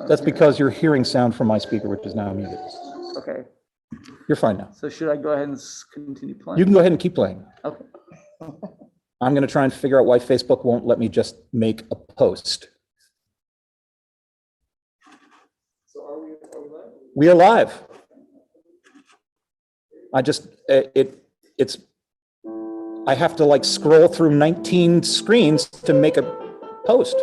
That's because you're hearing sound from my speaker, which is now muted. Okay. You're fine now. So should I go ahead and continue playing? You can go ahead and keep playing. Okay. I'm going to try and figure out why Facebook won't let me just make a post. So are we live? We are live. I have to like scroll through 19 screens to make a post.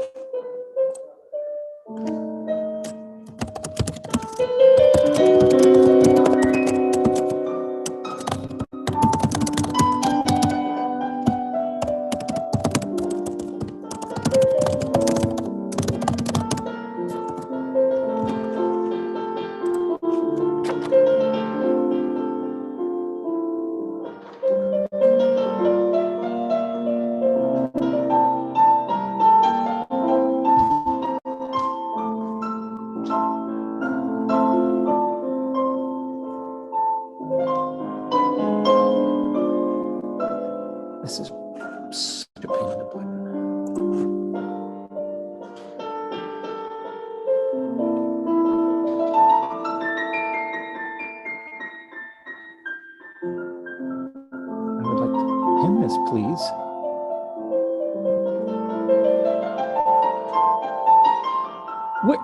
This is such a pain in the butt. I would like to pin this, please. What?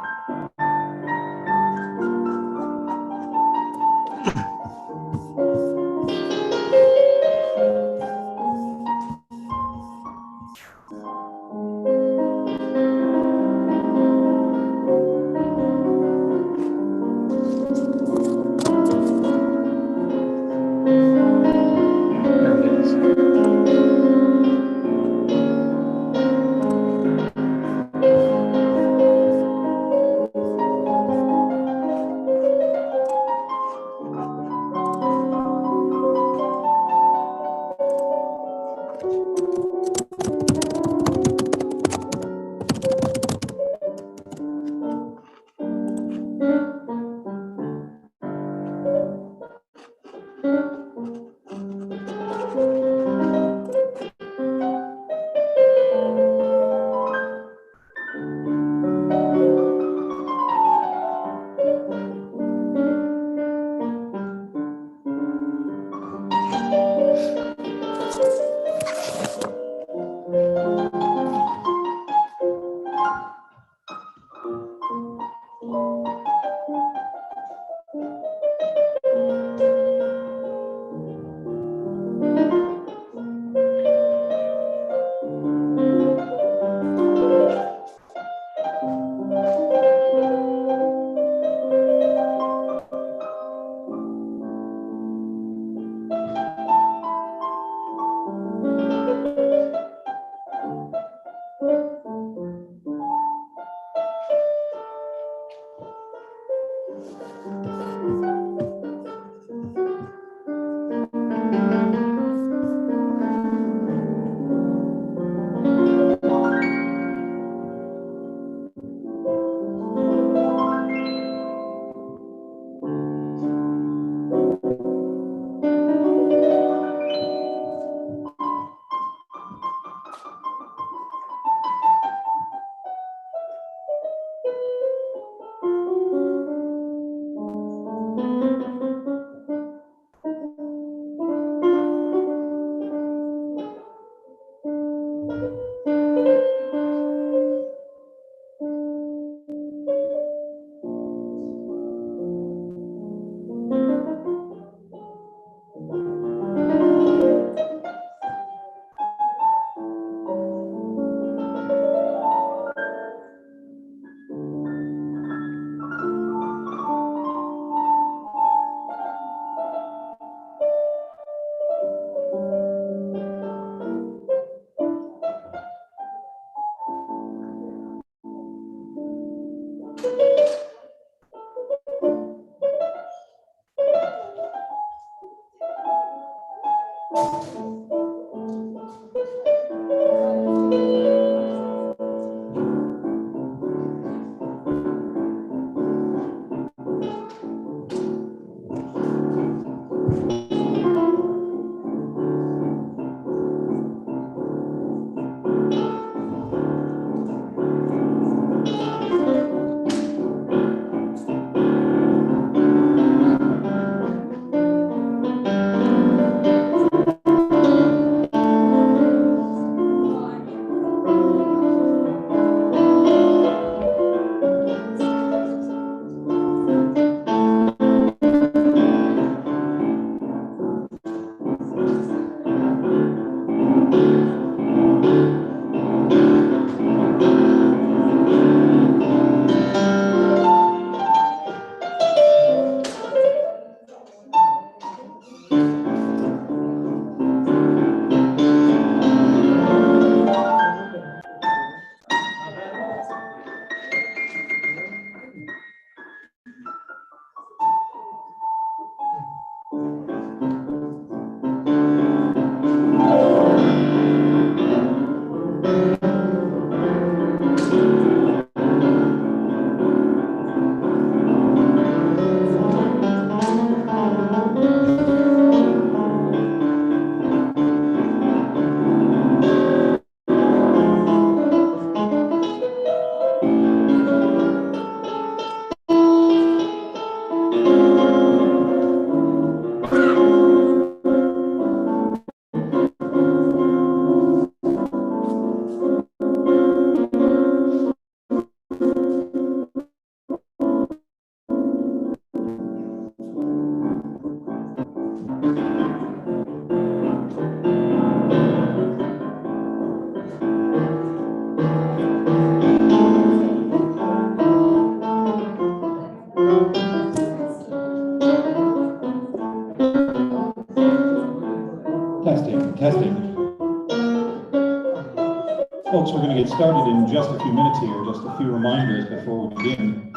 Folks, we're going to get started in just a few minutes here. Just a few reminders before we begin.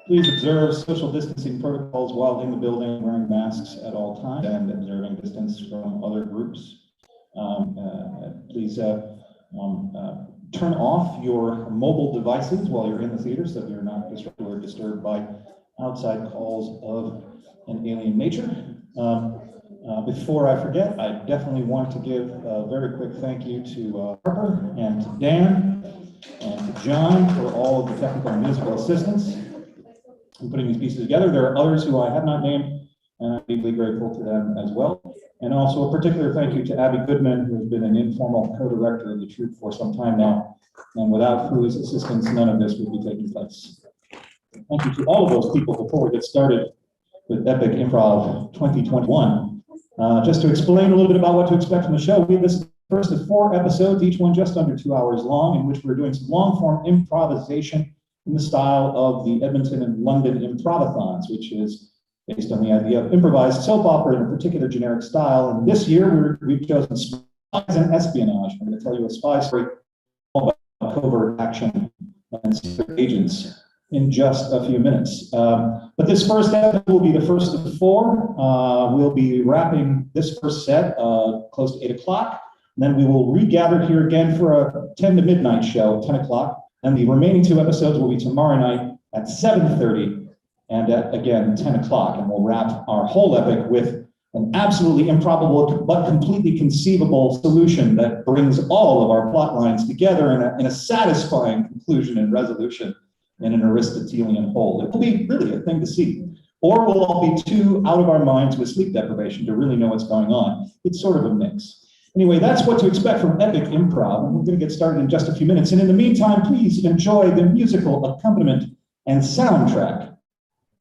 Please observe social distancing protocols while in the building, wearing masks at all times and observing distance from other groups. Please turn off your mobile devices while you're in the theater so that you're not disrupted or disturbed by outside calls of an alien nature. Before I forget, I definitely want to give a very quick thank you to Harper and to Dan and to John for all of the technical and musical assistance in putting these pieces together. There are others who I have not named, and I'm deeply grateful to them as well. And also a particular thank you to Abby Goodman, who has been an informal co-director of the troupe for some time now, and without whose assistance, none of this would be taking place. Thank you to all of those people. Before we get started with Epic Improv 2021, just to explain a little bit about what to expect from the show, this is the first of 4 episodes, each one just under 2 hours long, in which we're doing some long-form improvisation in the style of the Edmonton and London Improvathons, which is based on the idea of improvised soap opera in a particular generic style. And this year, we've chosen spies and espionage. I'm going to tell you a spy story about covert action and secret agents in just a few minutes. But this first episode will be the first of 4. We'll be wrapping this first set close to 8 o'clock. Then we will regather here again for a 10 to midnight show, 10 o'clock. And the remaining 2 episodes will be tomorrow night at 7:30 and at, again, 10 o'clock. And we'll wrap our whole epic with an absolutely improbable but completely conceivable solution that brings all of our plot lines together in a satisfying conclusion and resolution in an Aristotelian whole. It will be really a thing to see. Or we'll all be too out of our minds with sleep deprivation to really know what's going on. It's sort of a mix. Anyway, that's what to expect from Epic Improv. And we're going to get started in just a few minutes. And in the meantime, please enjoy the musical accompaniment and soundtrack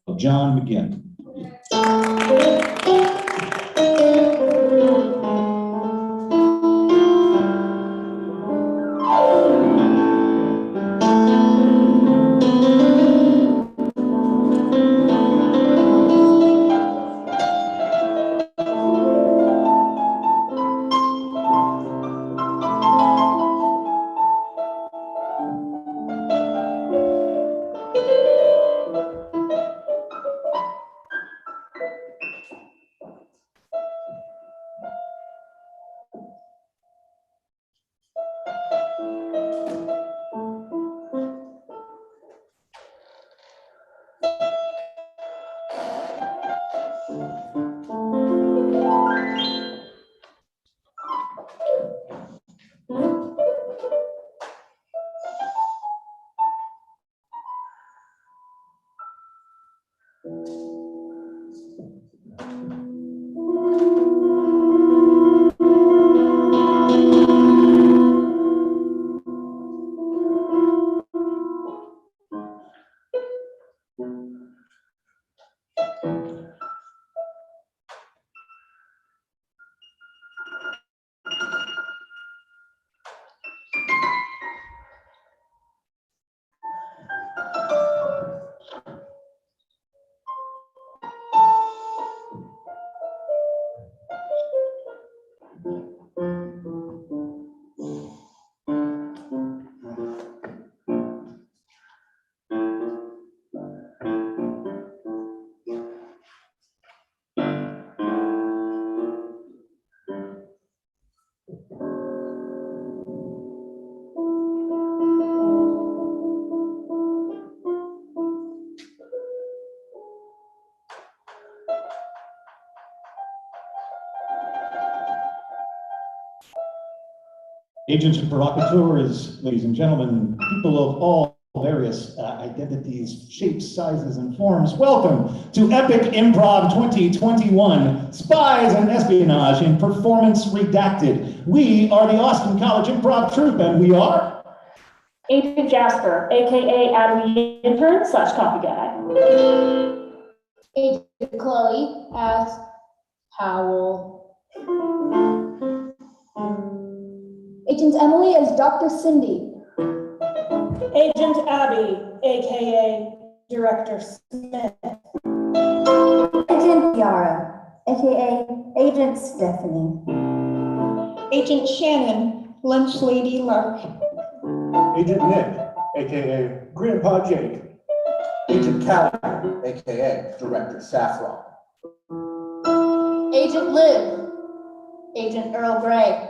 of John McGinn. Agents and provocateurs, ladies and gentlemen, people of all various identities, shapes, sizes, and forms, welcome to Epic Improv 2021, Spies and Espionage in Performance Redacted. We are the Austin College Improv Troupe, and we are... Agent Jasper, aka Adam the Intern / Coffee Guy. Agent Chloe as Howell. Agent Emily as Dr. Cindy. Agent Abby, aka Director Smith. Agent Yara, aka Agent Stephanie. Agent Shannon, Lunch Lady Lark. Agent Nick, AKA Grandpa Jake. Agent Callagher, AKA Director Saffron. Agent Liv. Agent Earl Grey.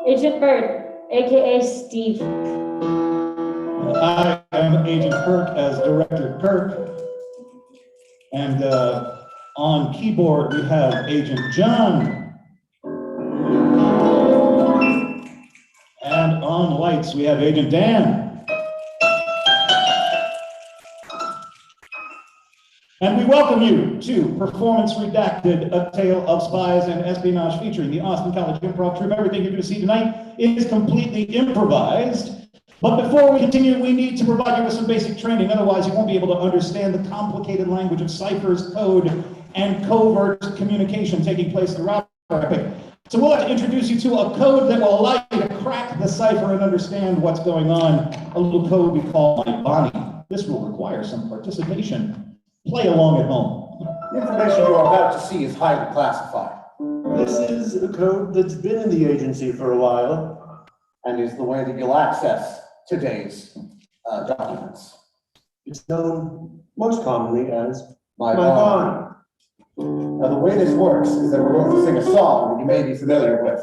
Agent Bird, AKA Steve. I am Agent Kirk as Director Kirk. And on keyboard, we have Agent John. And on lights, we have Agent Dan. And we welcome you to Performance Redacted, a tale of spies and espionage featuring the Austin College Improv Troupe. Everything you're going to see tonight is completely improvised. But before we continue, we need to provide you with some basic training. Otherwise, you won't be able to understand the complicated language of ciphers, code, and covert communication taking place throughout our epic. So we'll have to introduce you to a code that will allow you to crack the cipher and understand what's going on. A little code we call My Bonnie. This will require some participation. Play along at home. The information you are about to see is highly classified This is a code that's been in the agency for a while. and is the way that you'll access today's documents. It's known most commonly as My My Bonnie. Bond. Now, the way this works is that we're going to sing a song that you may be familiar with.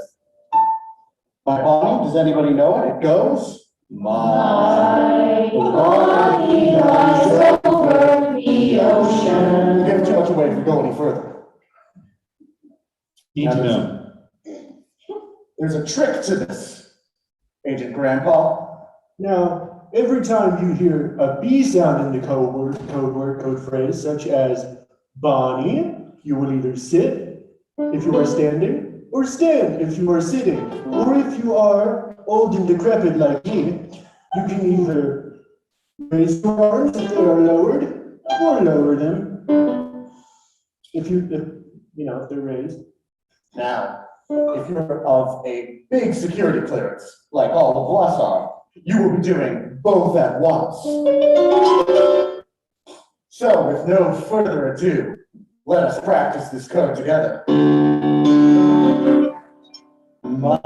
My Bonnie, does anybody know it? It goes, My Bonnie lies over the ocean. We'll give too much away if we go any further. Need to know. There's a trick to this, Agent Grandpa. Now, every time you hear a B sound in the code phrase, such as Bonnie, you will either sit if you are standing, or stand if you are sitting. Or if you are old and decrepit like me, you can either raise your arms if they are lowered, or lower them if they're raised. Now, if you're of a big security clearance, like all of us are, you will be doing both at once. So, with no further ado, let us practice this code together. My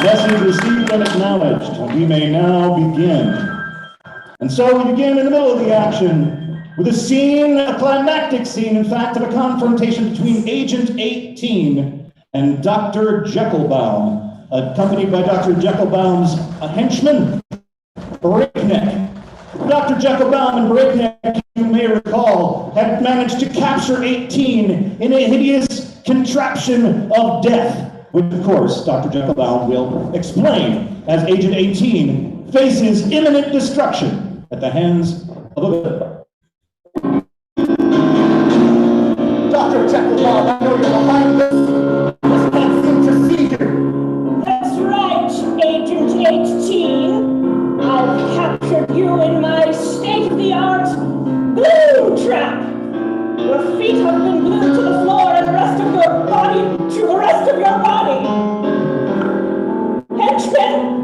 Message received and acknowledged. We may now begin. And so we begin in the middle of the action with a scene, a climactic scene, in fact, of a confrontation between Agent 18 and Dr. Jekyllbaum, accompanied by Dr. Jekyllbaum's henchman, Breakneck. Dr. Jekyllbaum and Breakneck, you may recall, had managed to capture 18 in a hideous contraption of death, which, of course, Dr. Jekyllbaum will explain as Agent 18 faces imminent destruction at the hands of a villain. Dr. Jekyllbaum, I know you're behind this. Just can't seem to see you. That's right, Agent 18. I've captured you in my state-of-the-art glue trap. Your feet have been glued to the floor and the rest of your body to the rest of your body. Henchman,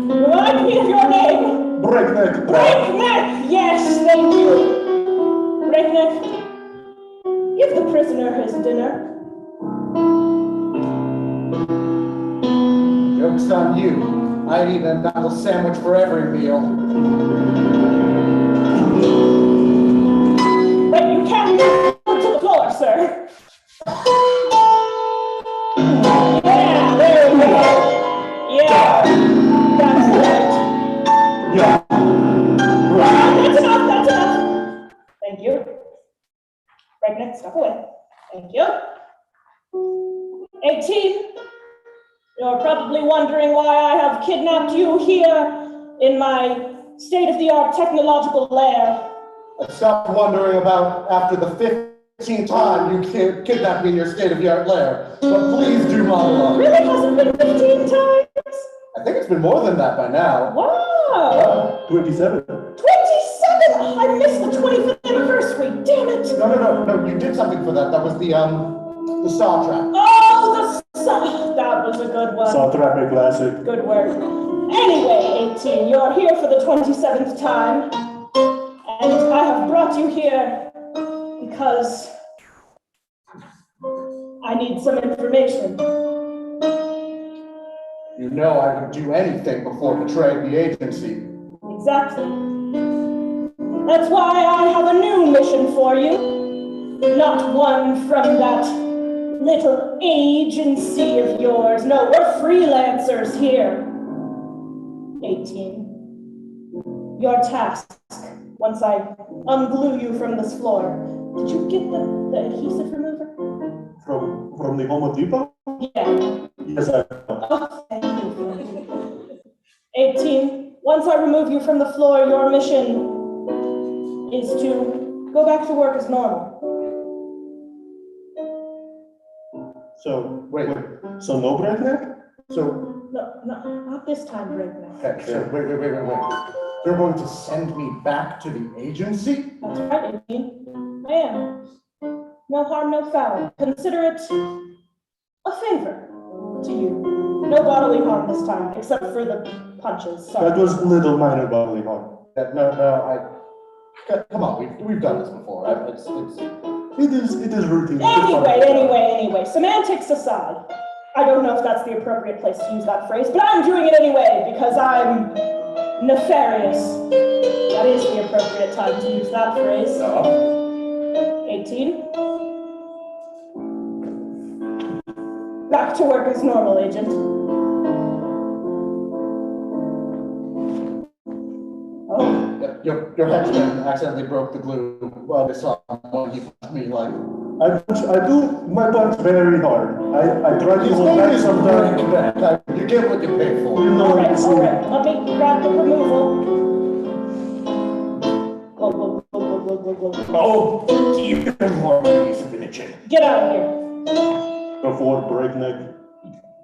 remind me of your name. Breakneck. Breakneck! Yes, thank you. Breakneck, give the prisoner his dinner. Joke's on you. I'd eat a knuckle sandwich for every meal. But you can't move to the floor, sir. Yeah, there we go. Yeah, that's right. Yeah. That's enough, that's enough. Thank you. Breakneck, step away. Thank you. 18, you're probably wondering why I have kidnapped you here in my state-of-the-art technological lair. I stopped wondering about after the 15th time you kidnapped me in your state-of-the-art lair. But please do monologue. Really hasn't been 15 times? I think it's been more than that by now. Wow. 27. 27! I missed the 25th anniversary, damn it! No, you did something for that. That was the Star Trap. Oh, that was a good one. Saw Trap classic. Good work. Anyway, 18, you're here for the 27th time, and I have brought you here because I need some information. You know I would do anything before betraying the agency. Exactly. That's why I have a new mission for you. Not one from that little agency of yours. No, we're freelancers here. 18. Your task, once I unglue you from this floor. Did you get the adhesive remover? From the Home Depot? Yeah. Yes, I Oh, thank you. 18. Once I remove you from the floor, your mission is to go back to work as normal. So, Wait. So no breakneck? So, No, not this time, Breakneck. okay, so wait. You're going to send me back to the agency? That's right, 18. I am. No harm, no foul. Consider it a favor to you. No bodily harm this time, except for the punches. Sorry. That was little minor bodily harm. Come on, we've done this before. It is routine. Anyway, semantics aside, I don't know if that's the appropriate place to use that phrase, but I'm doing it anyway because I'm nefarious. That is the appropriate time to use that phrase. 18. Back to work as normal, Agent. Oh. Your henchman accidentally broke the glue while they saw when he punched me like. I do my punch very hard. I try to hold back sometimes. You get what you pay for. You know All right. it's Let me grab the removal. Glug. Oh, even more piece of bitchin'. Get out of here. Before breakneck.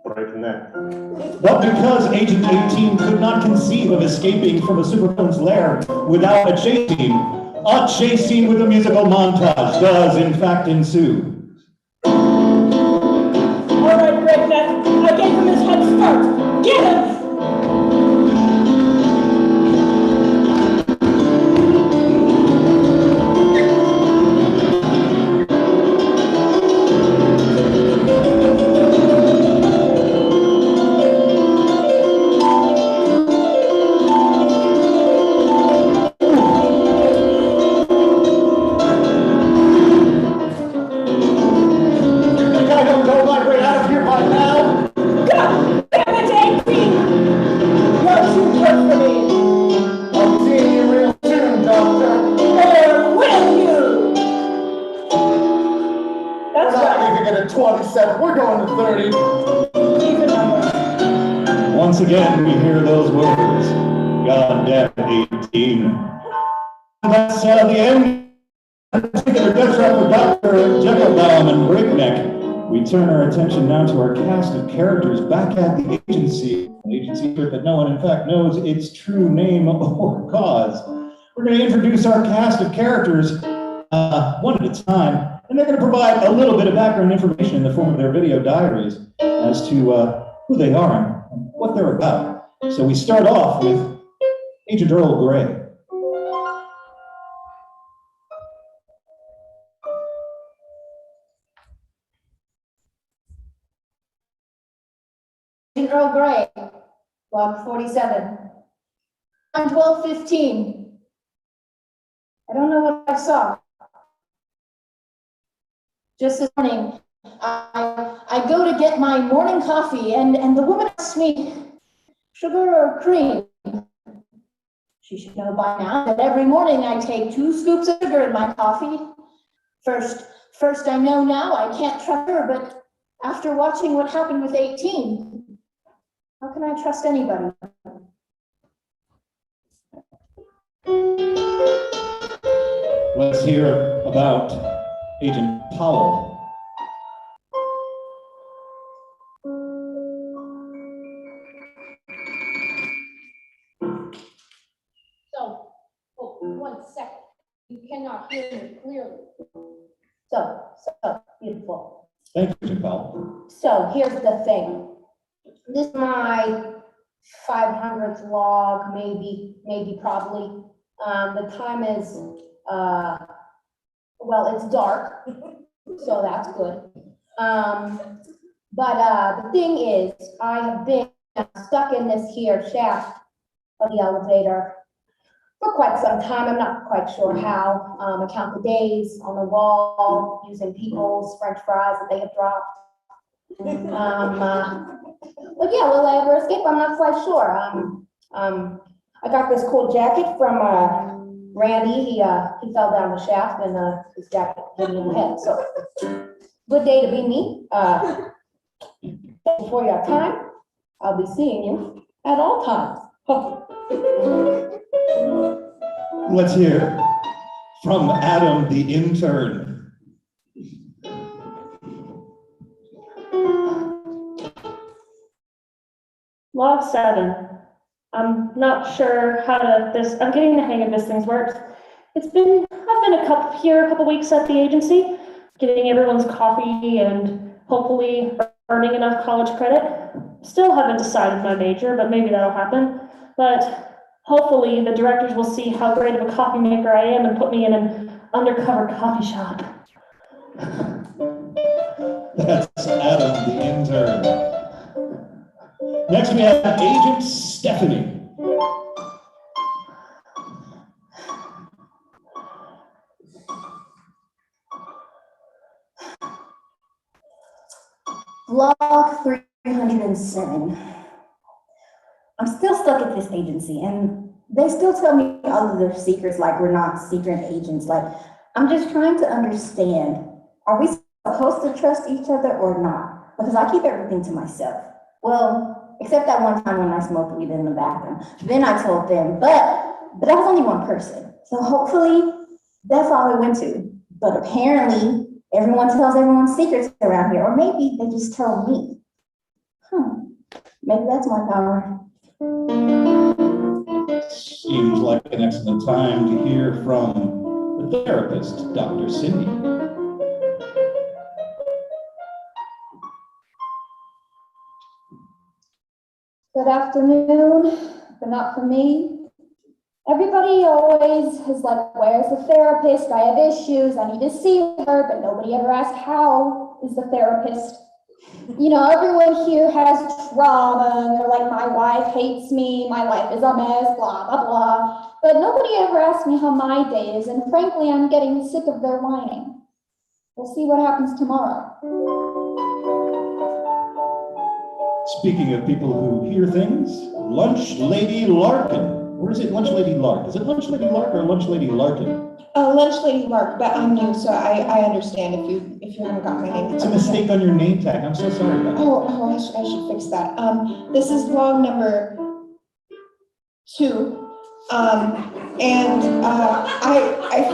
But because Agent 18 could not conceive of escaping from a supervillain's lair without a chase scene with a musical montage does in fact ensue. All right, Breakneck. I gave him his head start. Get him! We're going to 30. Even number. Once again, we hear those words. Goddamn 18. That's the end. Particular death trap for Dr. Jekyll and Breakneck. We turn our attention now to our cast of characters back at the agency. An agency that no one, in fact, knows its true name or cause. We're going to introduce our cast of characters one at a time. And they're going to provide a little bit of background information in the form of their video diaries as to who they are and what they're about. So we start off with Agent Earl Grey. Agent Earl Grey, log 47. On 12:15. I don't know what I saw. Just this morning, I go to get my morning coffee, and the woman asks me, sugar or cream? She should know by now that every morning I take 2 scoops of sugar in my coffee. First I know now I can't trust her, but after watching what happened with 18, how can I trust anybody? Let's hear about Agent Powell. So, oh, 1 second. You cannot hear me clearly. So, beautiful. Thank you, Agent Powell. So here's the thing. This is my 500th log, maybe, probably. The time is, well, it's dark, so that's good. But the thing is, I have been stuck in this here shaft of the elevator for quite some time. I'm not quite sure how. I count the days on the wall using people's French fries that they have dropped. But yeah, will I ever escape? I'm not quite sure. I got this cool jacket from Randy. He fell down the shaft and his jacket hit me in the head. So good day to be me. Before you have time, I'll be seeing you at all times. Let's hear from Adam, the intern. Log 7. I'm not sure how I'm getting the hang of this thing's works. I've been a couple weeks at the agency, getting everyone's coffee and hopefully earning enough college credit. Still haven't decided my major, but maybe that'll happen. But hopefully the directors will see how great of a coffee maker I am and put me in an undercover coffee shop. That's Adam, the intern. Next, we have Agent Stephanie. Log 307. I'm still stuck at this agency, and they still tell me all of their secrets like we're not secret agents. Like, I'm just trying to understand, are we supposed to trust each other or not? Because I keep everything to myself. Well, except that one time when I smoked weed in the bathroom. Then I told them, but that was only one person. So hopefully that's all it went to. But apparently everyone tells everyone's secrets around here, or maybe they just tell me. Maybe that's my power. Seems like an excellent time to hear from the therapist, Dr. Cindy. Good afternoon, but not for me. Everybody always is like, where's the therapist? I have issues, I need to see her, but nobody ever asks, how is the therapist? You know, everyone here has trauma, and they're like, my wife hates me, my life is a mess, blah, blah, blah. But nobody ever asks me how my day is, and frankly, I'm getting sick of their whining. We'll see what happens tomorrow. Speaking of people who hear things, Lunch Lady Larkin. Or is it Lunch Lady Lark? Is it Lunch Lady Lark or Lunch Lady Larkin? Lunch Lady Lark, but I'm new, so I understand if you haven't got my name. It's a mistake on your name tag. I'm so sorry about that. I should fix that. This is log number 2. I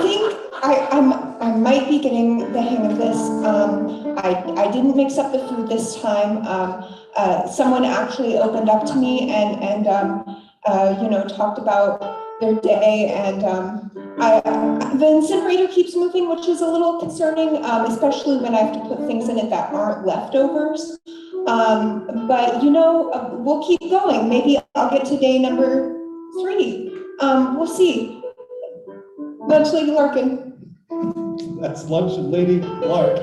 think I might be getting the hang of this. I didn't mix up the food this time. Someone actually opened up to me and you know, talked about their day, and the incinerator keeps moving, which is a little concerning, especially when I have to put things in it that aren't leftovers. But you know, we'll keep going. Maybe I'll get to day number 3. We'll see. Lunch Lady Larkin. That's Lunch Lady Lark.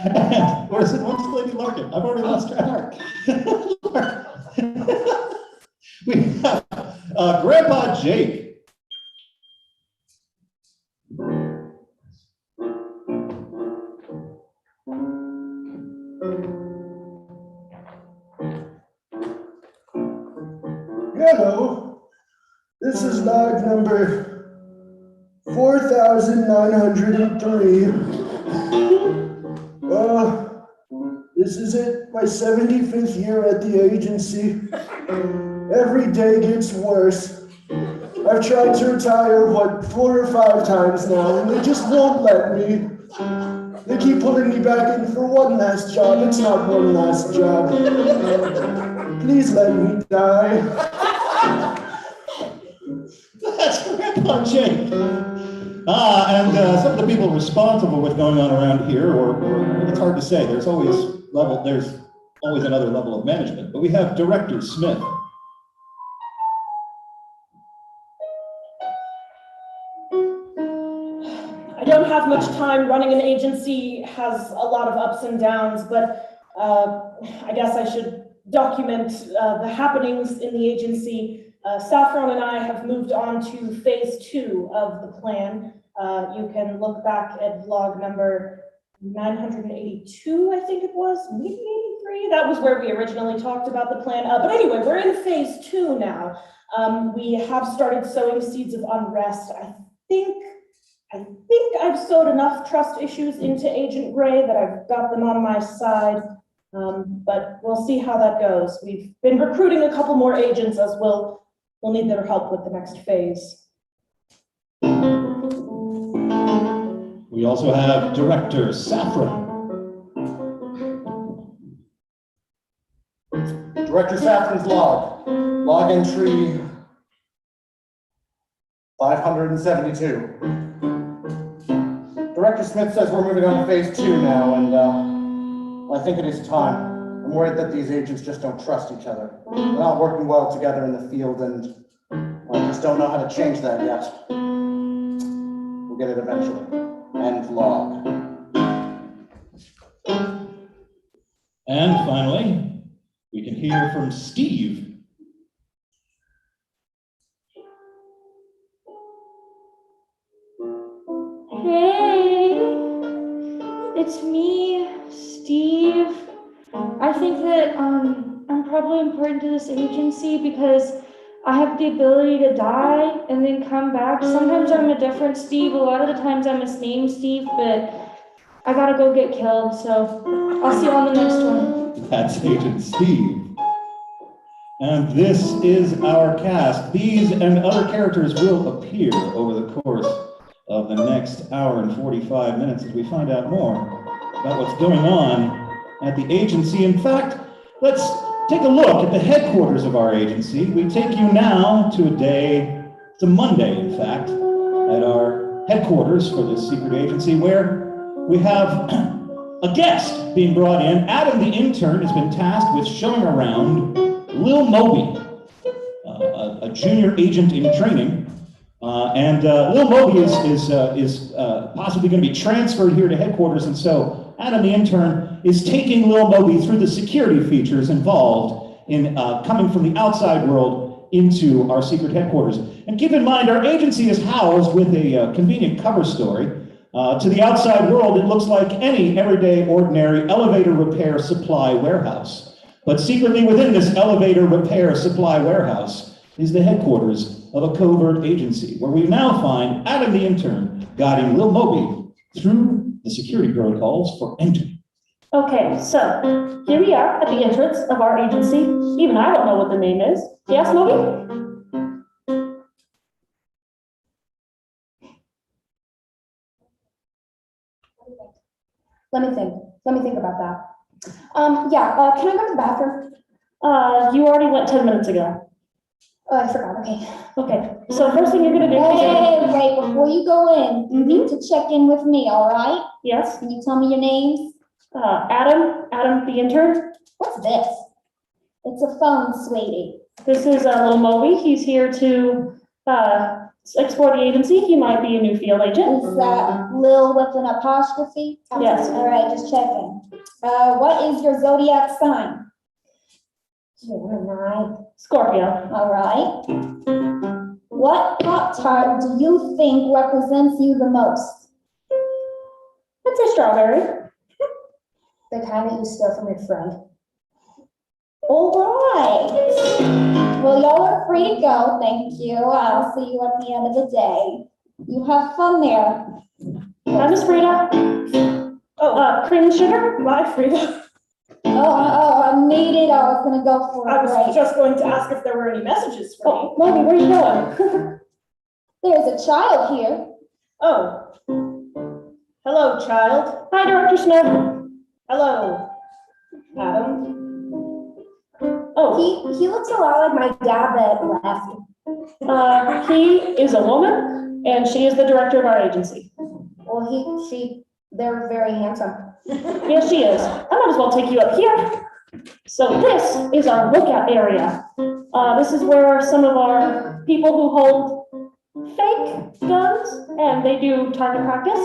And, or is it Lunch Lady Larkin? I've already lost track. Lark. We have Grandpa Jake. Hello, this is log number 4,903. This is it, my 75th year at the agency. Every day gets worse. I've tried to retire, 4 or 5 times now, and they just won't let me. They keep pulling me back in for one last job. It's not one last job. Please let me die. That's Grandpa Jake. And some of the people responsible with going on around here, or it's hard to say. There's always another level of management. But we have Director Smith. I don't have much time. Running an agency has a lot of ups and downs, but I guess I should document the happenings in the agency. Saffron and I have moved on to phase 2 of the plan. You can look back at vlog number 982, I think it was, maybe 83. That was where we originally talked about the plan. But anyway, we're in phase 2 now. We have started sowing seeds of unrest. I think I've sowed enough trust issues into Agent Gray that I've got them on my side. But we'll see how that goes. We've been recruiting a couple more agents as we'll need their help with the next phase. We also have Director Saffron. Director Saffron's log entry 572. Director Smith says we're moving on to phase 2 now, and I think it is time. I'm worried that these agents just don't trust each other. They're not working well together in the field, and I just don't know how to change that yet. We'll get it eventually. End log. And finally, we can hear from Steve. Hey, it's me, Steve. I think that I'm probably important to this agency because I have the ability to die and then come back. Sometimes I'm a different Steve. A lot of the times I'm a same Steve, but I gotta go get killed. So I'll see you on the next one. That's Agent Steve. And this is our cast. These and other characters will appear over the course of the next hour and 45 minutes as we find out more about what's going on at the agency. In fact, let's take a look at the headquarters of our agency. We take you now to it's a Monday, in fact, at our headquarters for this secret agency, where we have a guest being brought in. Adam, the intern, has been tasked with showing around Lil Moby, a junior agent in training. Lil Moby is possibly going to be transferred here to headquarters, and so Adam, the intern, is taking Lil Moby through the security features involved in coming from the outside world into our secret headquarters. And keep in mind, our agency is housed with a convenient cover story. To the outside world, it looks like any everyday, ordinary elevator repair supply warehouse. But secretly within this elevator repair supply warehouse is the headquarters of a covert agency, where we now find Adam, the intern, guiding Lil Moby through the security protocols for entry. Okay, so here we are at the entrance of our agency. Even I don't know what the name is. Yes, Moby? Let me think about that. Can I go to the bathroom? You already went 10 minutes ago. Oh, I forgot, okay. Okay, so first thing you're gonna do Hey, wait, before you go in, you need to check in with me, all right? Yes, Can you tell me your names? Adam the intern. What's this? It's a phone, sweetie. This is Lil Moby. He's here to explore the agency. He might be a new field agent. Is that Lil with an apostrophe? Yes. All right, just checking. What is your zodiac sign? Gemini. Scorpio. All right. What Pop-Tart do you think represents you the most? I'd say strawberry. The kind that you steal from your friend. All right. Well, y'all are free to go. Thank you. I'll see you at the end of the day. You have fun there. Hi, Miss Frida. Oh, cream and sugar? Bye, Frida. I made it. I was gonna go for I a was break. just going to ask if there were any messages for me. Oh, Moby, where are you going? There's a child here. Oh. Hello, child. Hi, Director Smith. Hello, Adam. Oh, He looks a lot like my dad that left. he is a woman, and she is the director of our agency. Well, they're very handsome. Yes, she is. I might as well take you up here. So this is our lookout area. This is where some of our people who hold fake guns, and they do target practice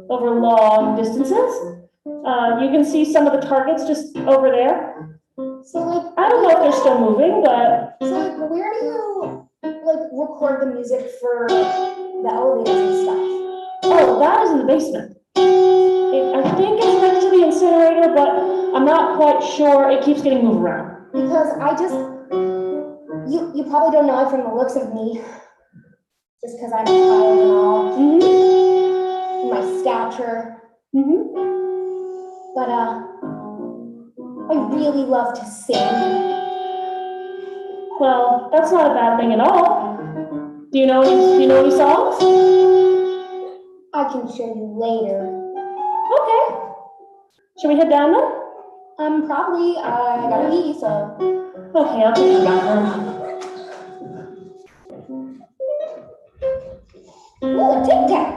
over long distances. You can see some of the targets just over there. So like, I don't know if they're still moving, but so like, where do you like record the music for the elevators and stuff? oh, that is in the basement. I think it's next to the incinerator, but I'm not quite sure. It keeps getting moved around. Because you probably don't know it from the looks of me, just because I'm a child and all, Mm-hmm. my stature. Mm-hmm. But I really love to sing. Well, that's not a bad thing at all. Do you know any songs? I can show you later. Okay. Should we head down then? Probably I gotta pee, so. Okay, I'll take you to the bathroom. Ooh, a Tic Tac.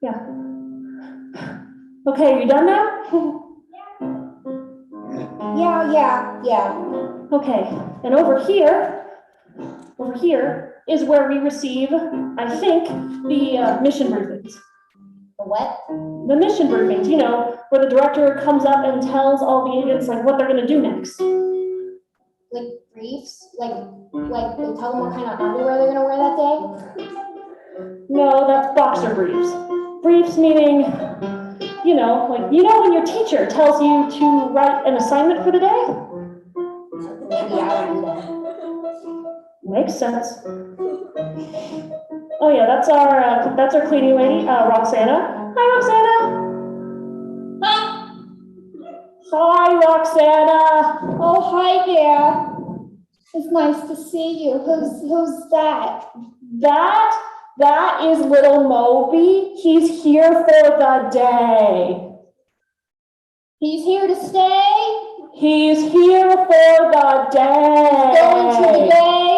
Yeah. Okay, are you done now? Yeah. Okay, and over here is where we receive, I think, the mission briefings. The what? The mission briefings, you know, where the director comes up and tells all the agents like what they're gonna do next. Like briefs? Like they tell them what kind of underwear they're gonna wear that day? No, that's boxer briefs. Briefs meaning, you know, like, you know when your teacher tells you to write an assignment for the day? Maybe I would do that. Makes sense. Oh yeah, that's our cleaning lady, Roxana. Hi, Roxana. Hi, Roxana. Oh, hi there. It's nice to see you. Who's that? That is little Moby. He's here for the day. He's here to stay? He's here for the day. Going to the day?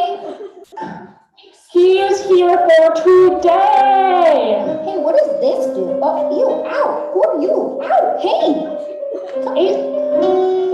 He is here for today. Hey, what does this do? Oh, ew, ow. Who are you? Ow, hey.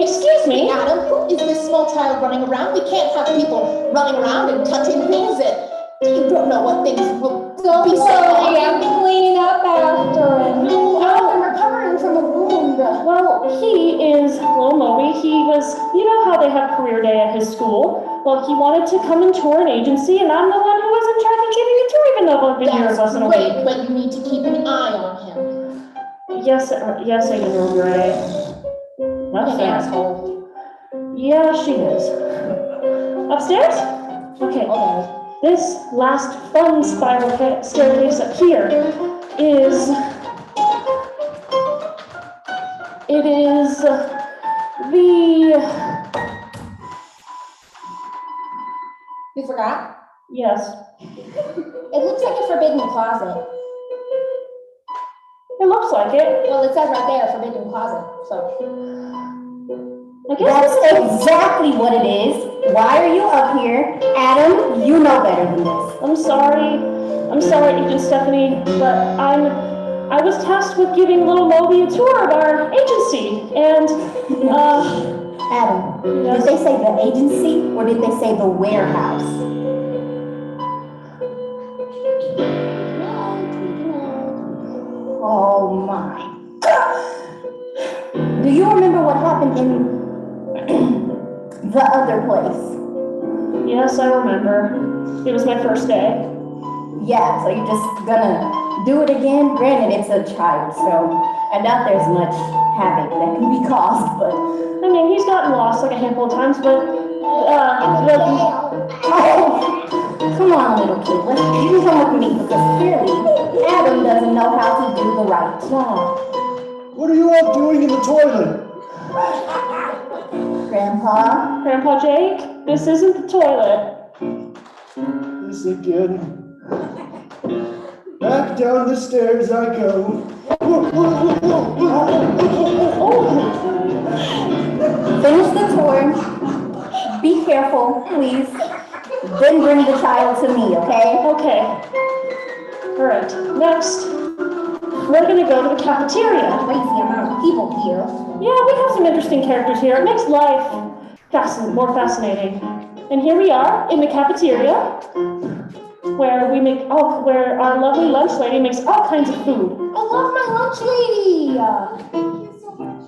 Excuse me? Adam, who is this small child running around? We can't have people running around and touching things that you don't know what things will be said. I'm cleaning up after him. I'm recovering from a wound. Well, he is little Moby. He was, you know how they have career day at his school? Well, he wanted to come and tour an agency, and I'm the one who was in charge of giving the tour, even though I've been here less than a Great, week. but you need to keep an eye on him. Yes, Agent Earl Grey. That's An fair. asshole. Yeah, she is. Upstairs? Okay. Okay. This last fun spiral staircase up here is the, You forgot? yes, It looks like a forbidden closet. it looks like it. Well, it says right there, forbidden closet, so. I guess That's exactly what it is. Why are you up here? Adam, you know better than this. I'm sorry, Agent Stephanie, but I was tasked with giving little Moby a tour of our agency, and, Adam, yes. did they say the agency or did they say the warehouse? Oh my. Do you remember what happened in the other place? Yes, I remember. It was my first day. Yeah, so you're just gonna do it again? Granted, it's a child, so I doubt there's much havoc that can be caused, but. I mean, he's gotten lost like a handful of times, but, Oh, come on, little kid, toilet. Grandpa Jake, this isn't the toilet. This again. Back down the stairs I go. Finish the tour. Be careful, please. Then bring the child to me, okay? Okay. All right, next, we're gonna go to the cafeteria. Crazy amount of people here. Yeah, we have some interesting characters here. It makes life more fascinating. And here we are in the cafeteria, where where our lovely lunch lady makes all kinds of food. I love my lunch lady. Thank you so much.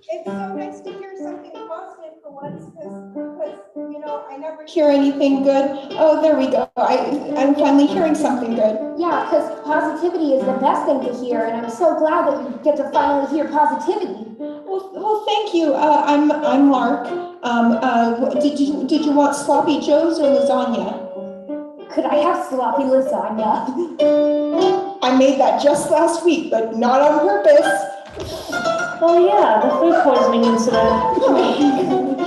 It's so nice to hear something positive for once, because you know, I never hear anything good. Oh, there we go. I'm finally hearing something good. Yeah, because positivity is the best thing to hear, and I'm so glad that you get to finally hear positivity. Well, thank you. I'm Mark. Did you want sloppy joes or lasagna? Could I have sloppy lasagna? I made that just last week, but not on purpose. Oh yeah, the food poisoning incident.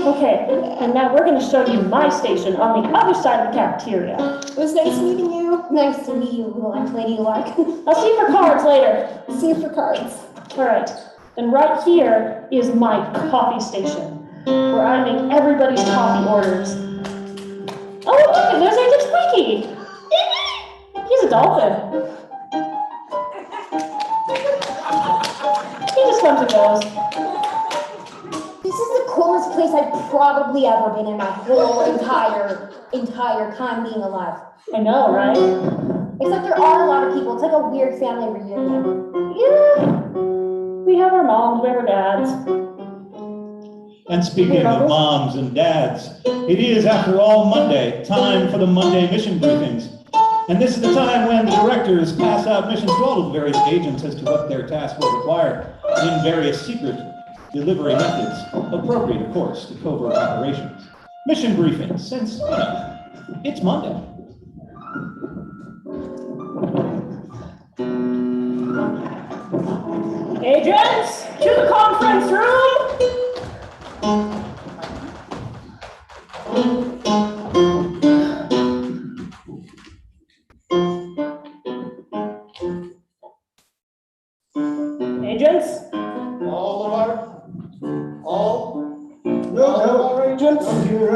Okay, and now we're gonna show you my station on the other side of the cafeteria. It was nice meeting you. Nice to meet you, lunch lady Lark. I'll see you for cards later. See you for cards. All right, and right here is my coffee station, where I make everybody's coffee orders. Oh, look, there's Agent Squeaky. He's a dolphin. He just comes and goes. This is the coolest place I've probably ever been in my whole entire time being alive. I know, right? Except there are a lot of people. It's like a weird family reunion. Yeah. We have our moms, we have our dads. And speaking of moms and dads, it is, after all, Monday, time for the Monday mission briefings. And this is the time when the directors pass out missions to all of the various agents as to what their tasks will require in various secret delivery methods, appropriate, of course, to covert operations. Mission briefings, since, you know, it's Monday. Agents, to the conference room! Agents? All of No, our agents? I'm here.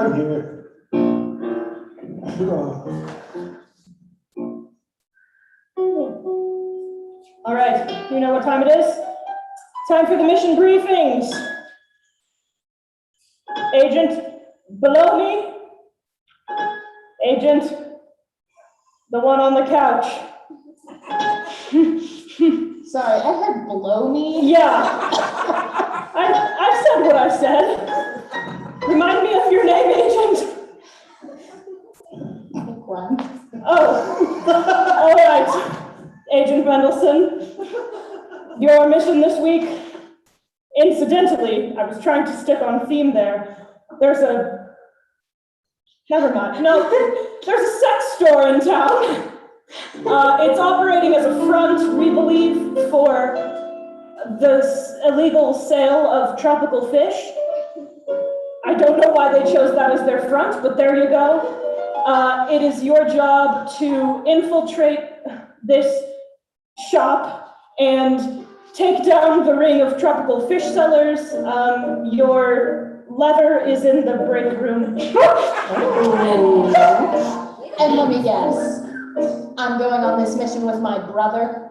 All right, you know what time it is? Time for the mission briefings. Agent below me. Agent, the one on the couch. Sorry, I heard below me. Yeah. I said what I said. Remind me of your name, Agent. Oh, all right. Agent Mendelson, your mission this week, incidentally, I was trying to stick on theme there. Never mind. No, there's a sex store in town. It's operating as a front, we believe, for the illegal sale of tropical fish. I don't know why they chose that as their front, but there you go. It is your job to infiltrate this shop and take down the ring of tropical fish sellers. Your lever is in the break room. And let me guess, I'm going on this mission with my brother.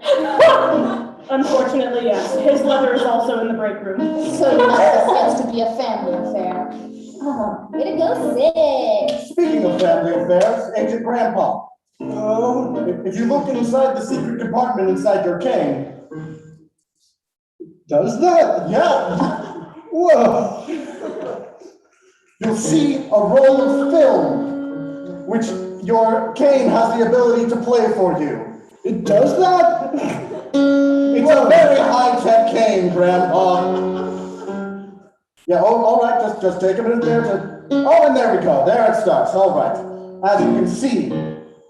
Unfortunately, yes. His lever is also in the break room. So this gets to be a family affair. Way to go, 6. Speaking of family affairs, Agent Grandpa. If you look inside the secret compartment inside your cane. Does that? Yeah. Whoa. You'll see a roll of film, which your cane has the ability to play for you. It does that? It's a very high-tech cane, Grandpa. Yeah, all right, just take a minute there to, and there we go, there it starts, all right. As you can see,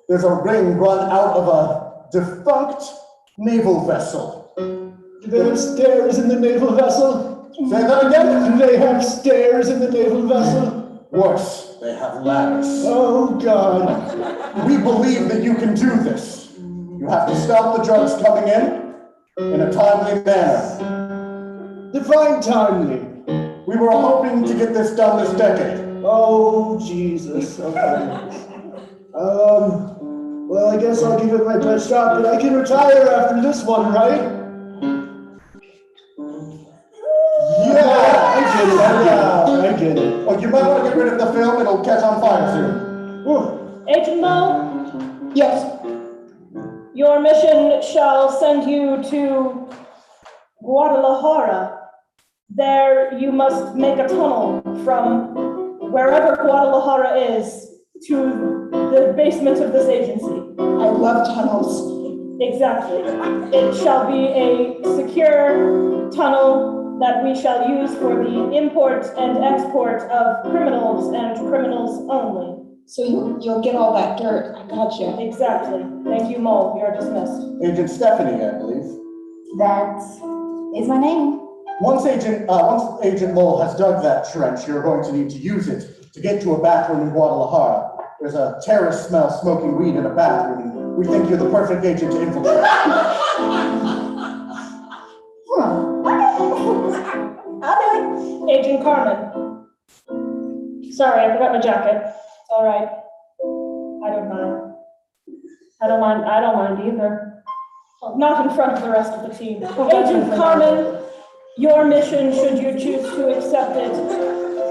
there's a ring run out of a defunct naval vessel. Do they have stairs in the naval vessel? Say that again? Do they have stairs in the naval vessel? Worse, they have ladders. Oh, God. We believe that you can do this. You have to stop the drugs coming in a timely manner. Define timely. We were hoping to get this done this decade. Oh, Jesus. Okay. Well, I guess I'll give it my best shot, but I can retire after this one, right? Yeah! I get it. Yeah, I get it. Oh, you might want to get rid of the film, it'll catch on fire soon. Whew. Agent Mo, Yes, your mission shall send you to Guadalajara. There you must make a tunnel from wherever Guadalajara is to the basement of this agency. I love tunnels. Exactly. It shall be a secure tunnel that we shall use for the import and export of criminals and criminals only. So you'll get all that dirt. I gotcha. Exactly. Thank you, Mo. You're dismissed. Agent Stephanie, I believe. That is my name. Once Agent Mole has dug that trench, you're going to need to use it to get to a bathroom in Guadalajara. There's a terrorist smell smoking weed in a bathroom, and we think you're the perfect agent to infiltrate. I'll do Agent Carmen. Sorry, I forgot my jacket. It's all right. I don't mind. I don't mind either. Not in front of the rest of the team. Agent Carmen, your mission, should you choose to accept it,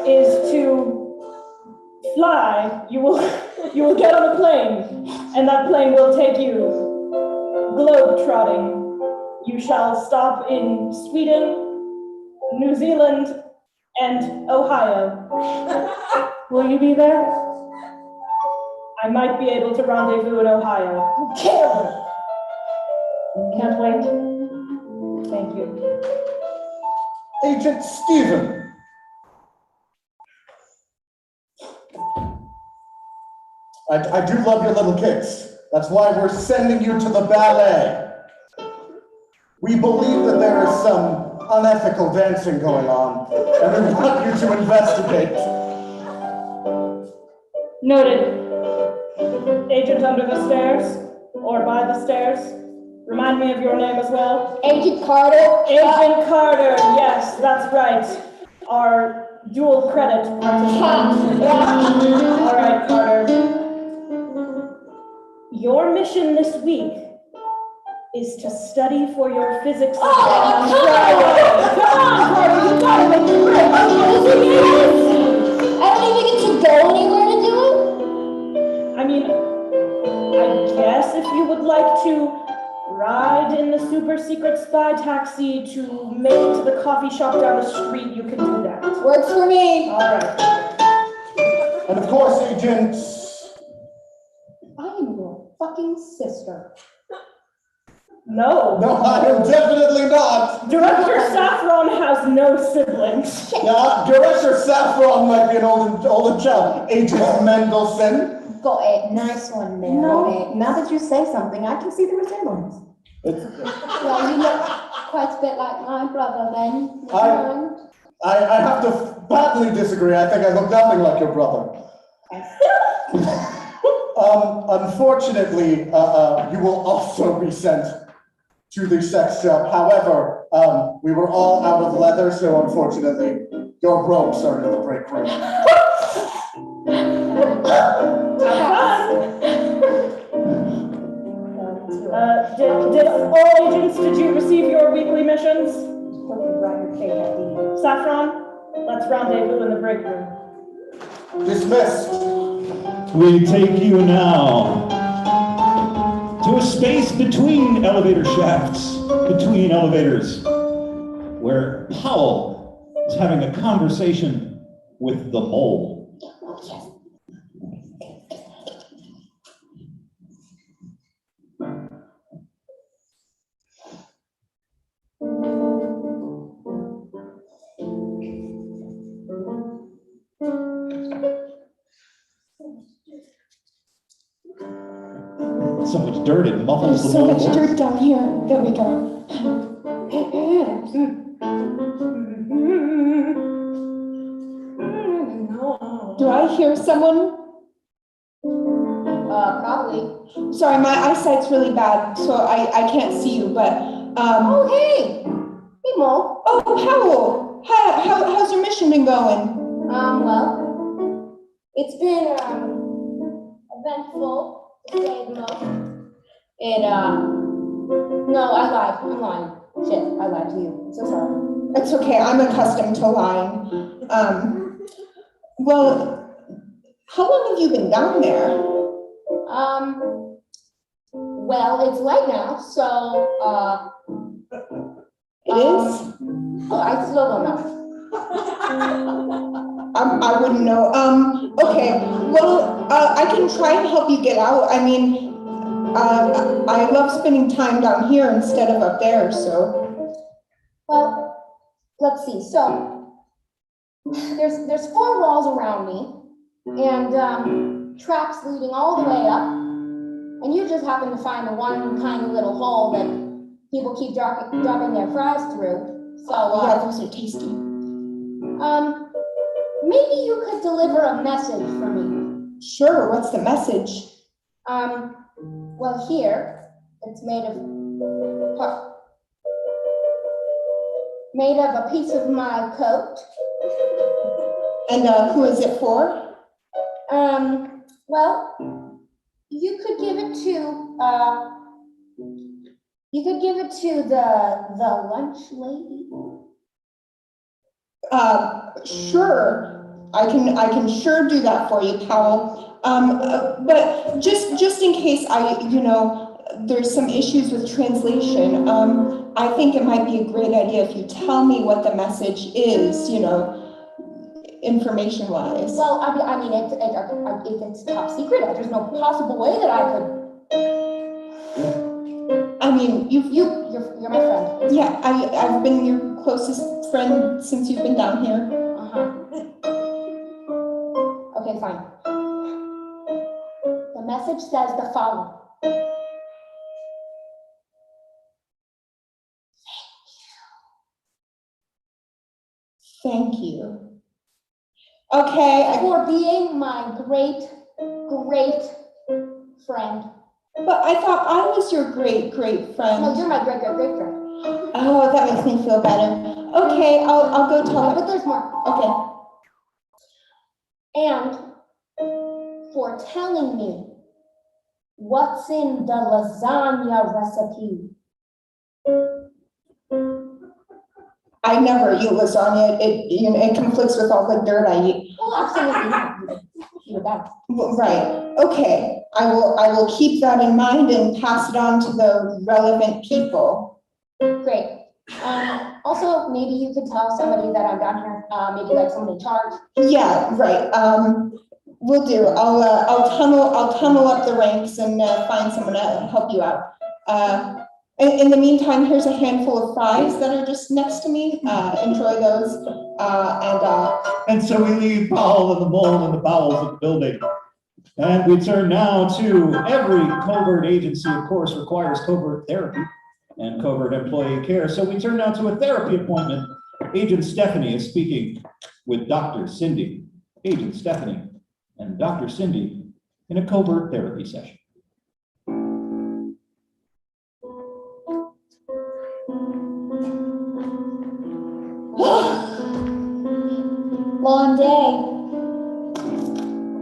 is to fly. You will get on a plane, and that plane will take you globe-trotting. You shall stop in Sweden, New Zealand, and Ohio. Will you be there? I might be able to rendezvous in Ohio. Can't wait. Thank you. Agent Stephen. I do love your little kicks. That's why we're sending you to the ballet. We believe that there is some unethical dancing going on, and we want you to investigate. Noted. Agent under the stairs, or by the stairs. Remind me of your name as well. Agent Carter. Agent Carter, yes, that's right. Our dual credit participant. All right, Carter. Your mission this week is to study for your physics exam on Friday. Come on, Carter, you gotta make the break. I don't even get to go anywhere to do it? I mean, I guess if you would like to ride in the super secret spy taxi to make it to the coffee shop down the street, you can do that. Works for me. All right. And of course, Agent... I am your fucking sister. No. No, I am definitely not. Director Saffron has no siblings. Yeah, Director Saffron might be an older child. Agent Mendelson. Got it. Nice one there. No, now that you say something, I can see the resemblance. Well, you look quite a bit like my brother then. I have to patently disagree. I think I look nothing like your brother. Unfortunately, you will also be sent to the sex shop. However, we were all out of leather, so unfortunately, your robes are in the break room. Did all agents, did you receive your weekly missions? Saffron, let's rendezvous in the break room. Dismissed. We take you now to a space between elevator shafts, between elevators, where Powell is having a conversation with the mole. So much dirt, it muffles There's the so whole much voice. dirt down here. There we go. Do I hear someone? Probably. Sorry, my eyesight's really bad, so I can't see you, but, Oh, hey. Hey, Mo. oh, Powell, how's your mission been going? Well, it's been, eventful, to say the most. And, no, I lied. I'm lying. Shit, I lied to you. I'm so sorry. It's okay, I'm accustomed to lying. Well, how long have you been down there? Well, it's light now, so, It is? oh, I still don't know. I wouldn't know. Okay, well, I can try and help you get out. I mean, I love spending time down here instead of up there, so. Well, let's see. So there's 4 walls around me and tracks leading all the way up. And you just happen to find the one tiny little hole that people keep dropping their fries through. So Yeah, those are tasty. maybe you could deliver a message for me. Sure, what's the message? Well, here it's made of a piece of my coat. And who is it for? Well, you could give it to the lunch lady. Sure. I can sure do that for you, Powell. But just in case there's some issues with translation, I think it might be a great idea if you tell me what the message is, information-wise. Well, I mean, it's top secret. There's no possible way that I could. I mean, You're my friend. Yeah, I've been your closest friend since you've been down here. Okay, fine. The message says the following. Thank you. Okay. For being my great friend. But I thought I was your great friend. No, you're my great friend. Oh, that makes me feel better. Okay, I'll go tell her. But there's more. Okay. And for telling me what's in the lasagna recipe. I never eat lasagna. It conflicts with all the dirt I eat. Well, absolutely. Right. Okay. I will keep that in mind and pass it on to the relevant people. Great. Also, maybe you could tell somebody that I'm down here, maybe like someone in charge. Yeah, right. Will do. I'll tunnel up the ranks and find someone to help you out. In the meantime, here's a handful of fries that are just next to me. Enjoy those. And so we leave Powell and the mole in the bowels of the building. And we turn now to every covert agency, of course, requires covert therapy and covert employee care. So we turn now to a therapy appointment. Agent Stephanie is speaking with Dr. Cindy. Agent Stephanie and Dr. Cindy in a covert therapy session. Long day.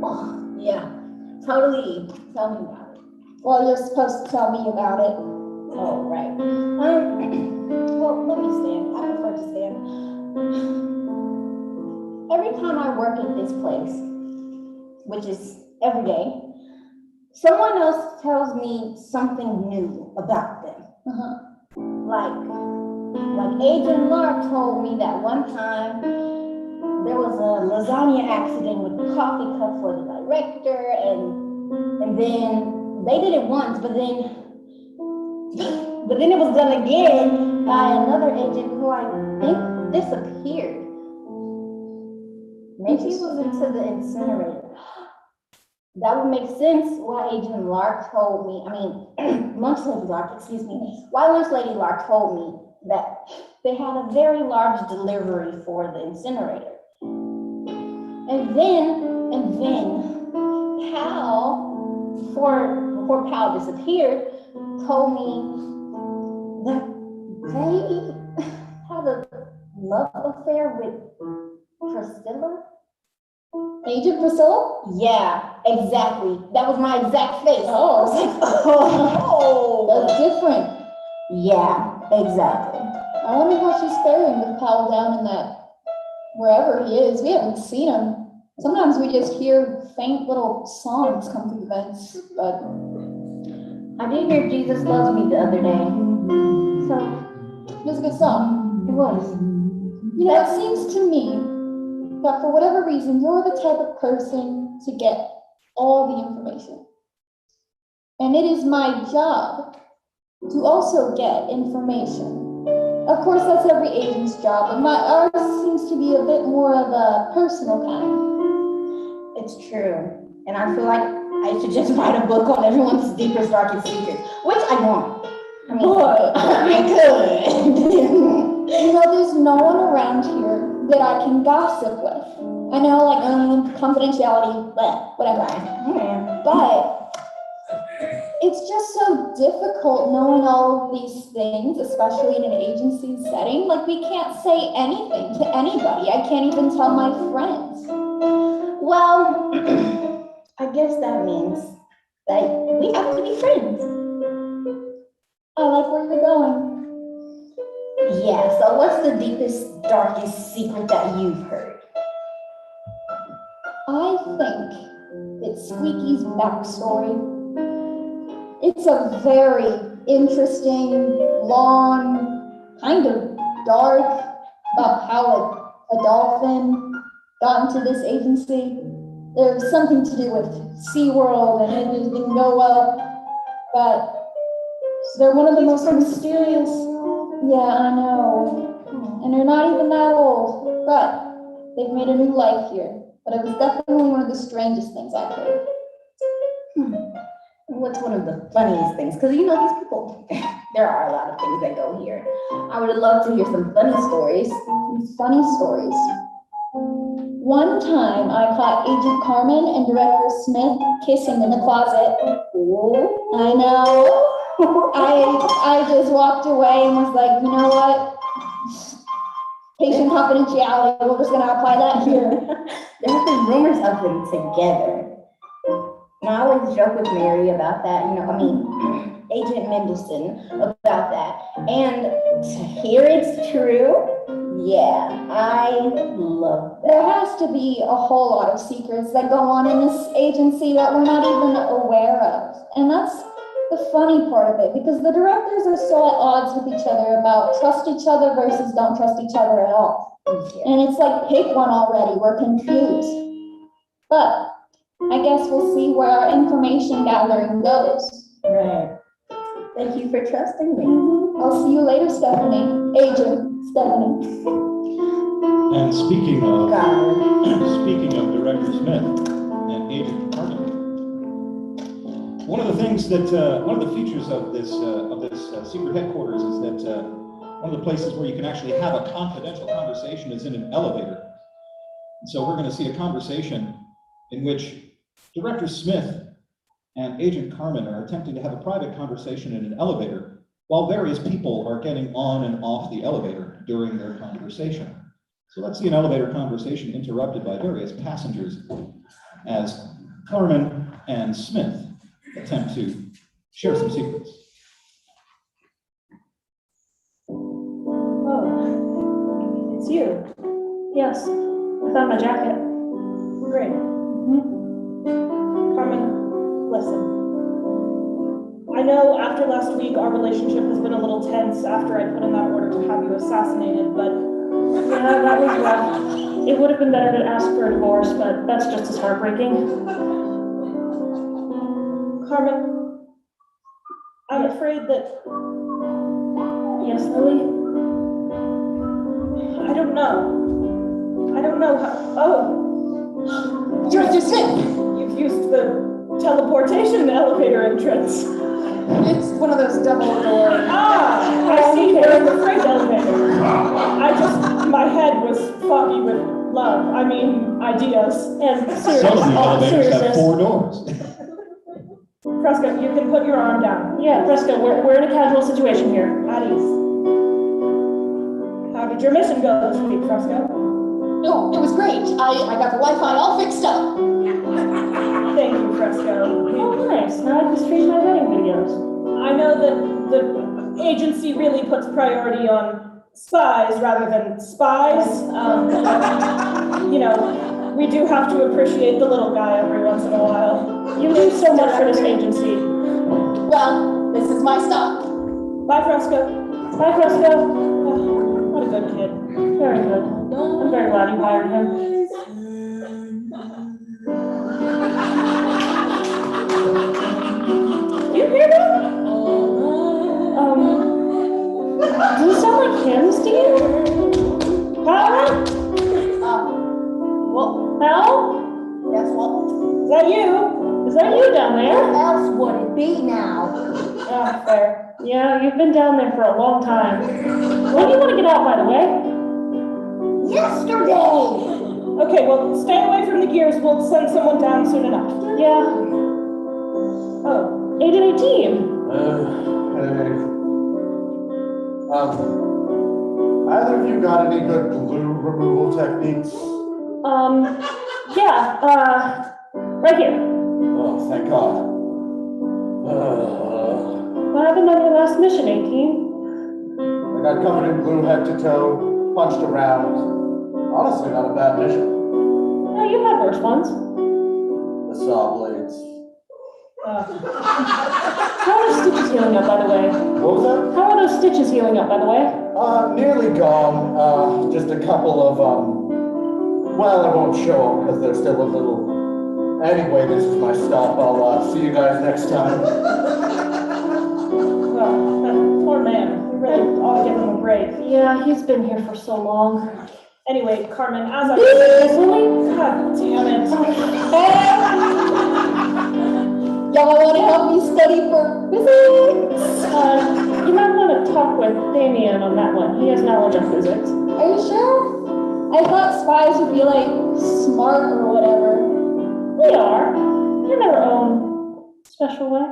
Oh, yeah, totally. Tell me about it. Well, you're supposed to tell me about it. Oh, right. Well, let me stand. I prefer to stand. Every time I work at this place, which is every day, someone else tells me something new about them. Like Agent Lark told me that one time there was a lasagna accident with the coffee cup for the director, and then they did it once, but then it was done again by another agent who I think disappeared. Maybe he was into the incinerator. That would make sense why Agent Lark told me, Lunch Lady Lark, excuse me, why Lunch Lady Lark told me that they had a very large delivery for the incinerator. And then Pal, before Pal disappeared, told me that they had a love affair with Priscilla. Agent Priscilla? Yeah, exactly. That was my exact face. Oh. I was like, oh. That's different. Yeah, exactly. I wonder how she's faring with Powell down in that, wherever he is. We haven't seen him. Sometimes we just hear faint little songs come through the vents, but. I did hear Jesus Loves Me the other day. So, It was a good song. it was. You know, it seems to me that for whatever reason, you're the type of person to get all the information. And it is my job to also get information. Of course, that's every agent's job, but ours seems to be a bit more of a personal kind. It's true. And I feel like I should just write a book on everyone's deepest, darkest secrets, which I won't. I mean, I could. You know, there's no one around here that I can gossip with. I know, like, confidentiality, but whatever. But it's just so difficult knowing all of these things, especially in an agency setting. Like, we can't say anything to anybody. I can't even tell my friends. Well, I guess that means that we have to be friends. I like where you're going. Yeah, so what's the deepest, darkest secret that you've heard? I think it's Squeaky's backstory. It's a very interesting, long, kind of dark, about how a dolphin got into this agency. There's something to do with SeaWorld and it just didn't go well, but they're one of the most mysterious. Yeah, I know. And they're not even that old, but they've made a new life here. But it was definitely one of the strangest things I've heard. What's one of the funniest things? Because you know, these people, there are a lot of things that go here. I would love to hear some funny stories. Funny stories. One time I caught Agent Carmen and Director Smith kissing in the closet. Oh, I know. I just walked away and was like, you know what? Patient confidentiality, we're just gonna apply that here. There have been rumors of them together. And I always joke with Mary about that, Agent Mendelsohn about that. And to hear it's true, yeah, I love that. There has to be a whole lot of secrets that go on in this agency that we're not even aware of. And that's the funny part of it, because the directors are so at odds with each other about trust each other versus don't trust each other at all. And it's like, pick one already, we're confused. But I guess we'll see where our information gathering goes. Right. Thank you for trusting me. I'll see you later, Stephanie. Agent Stephanie. And speaking of Director Smith and Agent Carmen, one of the things that one of the features of this secret headquarters is that one of the places where you can actually have a confidential conversation is in an elevator. And so we're going to see a conversation in which Director Smith and Agent Carmen are attempting to have a private conversation in an elevator while various people are getting on and off the elevator during their conversation. So let's see an elevator conversation interrupted by various passengers as Carmen and Smith attempt to share some secrets. Oh, it's you. Yes, I found my jacket. Great. Carmen, listen. I know after last week, our relationship has been a little tense after I put in that order to have you assassinated, but Yeah, that was rough. It would have been better to ask for a divorce, but that's just as heartbreaking. Carmen, I'm afraid that, Yes, Lily? I don't know how, oh. Director Smith! You've used the teleportation elevator entrance. It's one of those double door. Ah, I see you're in the freight elevator. My head was foggy with love, ideas. And Some of the elevators have seriousness. 4 doors. Fresco, you can put your arm down. Yeah, Fresco, we're in a casual situation here. At ease. How did your mission go this week, Fresco? No, it was great. I got the Wi-Fi all fixed up. Thank you, Fresco. Oh, nice. Now I can stream my wedding videos. I know that the agency really puts priority on spies rather than spies. We do have to appreciate the little guy every once in a while. You do so much for this agency. Well, this is my stop. Bye, Fresco. Bye, Fresco. What a good kid. Very good. I'm very glad you hired him. You hear that? Does it sound like him, Steve? Hal? Hal? Yes, what? Is that you? Is that you down there? What else would it be now? Ah, fair. Yeah, you've been down there for a long time. When do you want to get out, by the way? Yesterday! Okay, well, stay away from the gears. We'll send someone down soon enough. Yeah. Oh. 8 and 18. Either of you got any good glue removal techniques? Yeah, right here. Oh, thank God. What happened on your last mission, 18? I got covered in glue head to toe, punched around. Honestly, not a bad mission. No, you've had worse ones. The saw blades. How are those stitches healing up, by the way? What was that? How are those stitches healing up, by the way? Nearly gone. Just a couple of, well, I won't show them because they're still a little. Anyway, this is my stop. I'll see you guys next time. Well, that poor man. We really ought to give him a break. Yeah, he's been here for so long. Anyway, Carmen, as I was saying, God damn it. Y'all want to help me study for physics? You might want to talk with Damien on that one. He has knowledge of physics. Are you sure? I thought spies would be like smart or whatever. They are, in their own special way.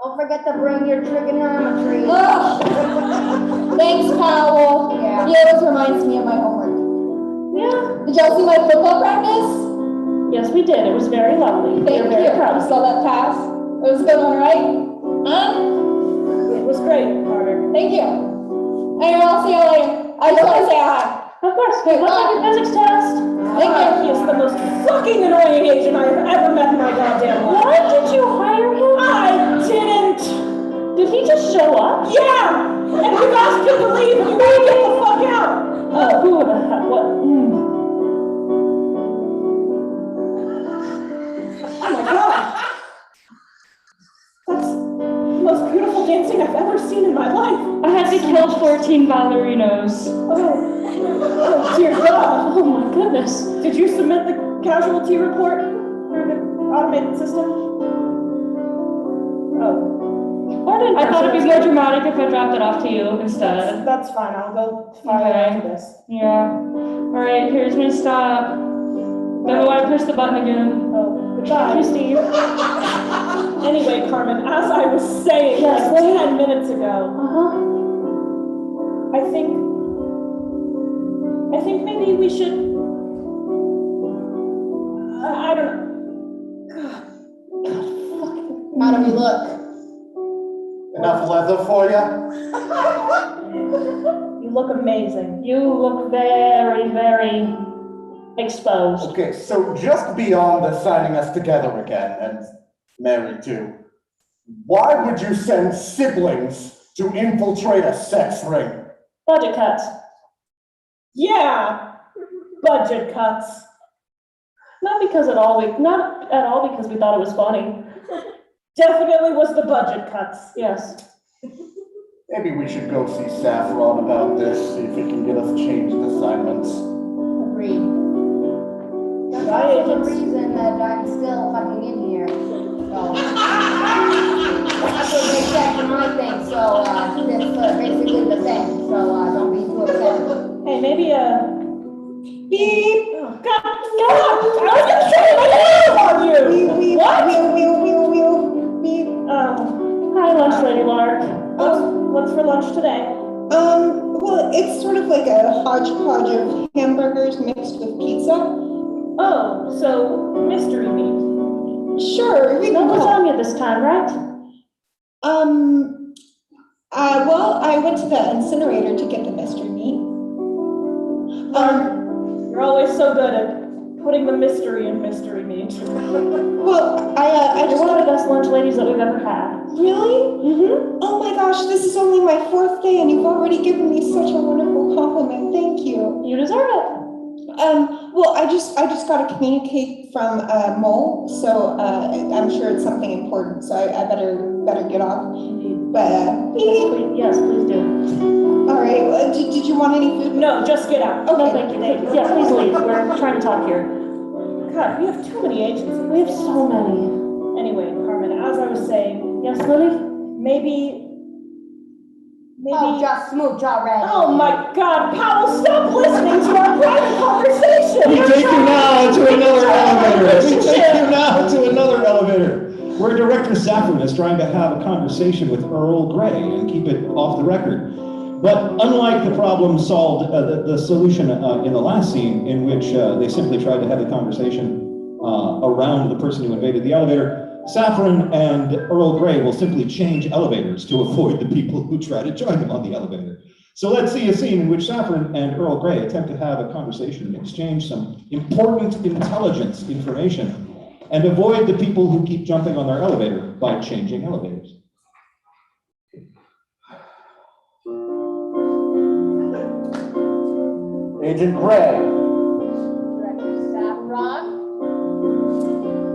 Don't forget to bring your trigonometry. Oh. Thanks, Powell. Yeah. He always reminds me of my homework. Yeah. Did y'all see my football practice? Yes, we did. It was very lovely. Thank We're very you. proud You of saw that pass? It was a good one, right? Huh? It was great, Carter. Thank you. Anyway, I'll see y'all later. I just want to say hi. Of course. Good luck on your physics test. Thank you. He is the most fucking annoying agent I have ever met in my goddamn life. Why did you hire him? I didn't. Did he just show up? Yeah! And we've asked him to leave and you gotta get the fuck out! Oh, who the heck? What? Oh my god! That's the most beautiful dancing I've ever seen in my life. I had to kill 14 ballerinos. Oh dear god. Oh my goodness. Did you submit the casualty report through the automated system? Oh. I thought it'd be more dramatic if I dropped it off to you instead. That's fine, I'll go file Okay. after this. Yeah. Alright, here's my stop. Don't know why I pushed the button again. Oh, goodbye. Steve. Anyway, Carmen, as I was saying Yes, like 10 minutes ago, I think maybe we should, I don't know. How do we look? Enough leather for ya? You look amazing. You look very, very exposed. Okay, so just beyond the signing us together again and married too, why would you send siblings to infiltrate a sex ring? Budget cuts. Yeah, budget cuts. Not at all because we thought it was funny. Definitely was the budget cuts. Yes. Maybe we should go see Saffron about this, see if he can get us changed assignments. Agreed. That's Right. also the reason that I'm still fucking in here. So. That's what they said maybe a Beep. God, get up! I was gonna say my name on you. What? Beep. Hi, lunch lady Lark. What's for lunch today? Well, it's sort of like a hodgepodge of hamburgers mixed with pizza. Oh, so mystery meat. Sure, you No can call. lasagna this time, right? Well, I went to the incinerator to get the mystery meat. You're always so good at putting the mystery in mystery meat. Well, I You're just one of the best lunch ladies that we've ever had. Really? Mm-hmm. Oh my gosh, this is only my 4th day and you've already given me such a wonderful compliment. Thank you. You deserve it. Well, I just got a communicate from Mole, so I'm sure it's something important, so I better get off. But Yes, please do. all right, did you want any food? No, just get out. Okay. No, thank you. Yeah, please leave. We're trying to talk here. God, we have too many agents. We have so many. Anyway, Carmen, as I was saying, Yes, Lily? maybe. Oh, just smooch already. Oh my God, Powell, stop listening to our private conversation. We take you now to another elevator. We take you now to another elevator, where Director Saffron is trying to have a conversation with Earl Grey and keep it off the record. But unlike the problem solved, the solution in the last scene, in which they simply tried to have the conversation around the person who invaded the elevator, Saffron and Earl Grey will simply change elevators to avoid the people who try to join them on the elevator. So let's see a scene in which Saffron and Earl Grey attempt to have a conversation and exchange some important intelligence information and avoid the people who keep jumping on their elevator by changing elevators. Agent Gray, Director Saffron?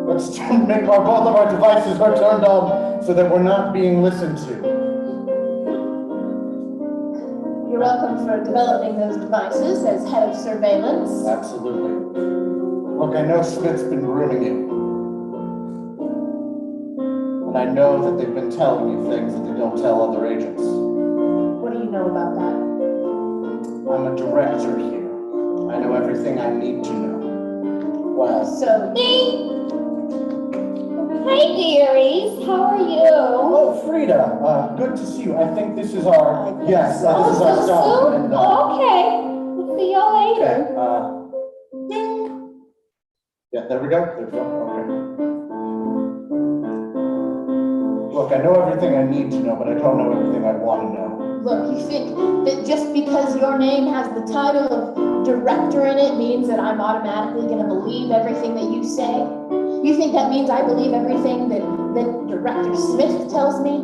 let's make both of our devices are turned on so that we're not being listened to. You're welcome for developing those devices as head of surveillance. Absolutely. Look, I know Smith's been grooming you. And I know that they've been telling you things that they don't tell other agents. What do you know about that? I'm a director here. I know everything I need to know. Well, So, Hey dearies, how are you? oh, Frida, good to see you. I think this is our, yes, this is our so stop. soon? And, Okay, we'll see y'all later. okay, ding. Yeah, there we go, okay. Look, I know everything I need to know, but I don't know everything I want to know. look, you think that just because your name has the title of director in it means that I'm automatically going to believe everything that you say? You think that means I believe everything that Director Smith tells me?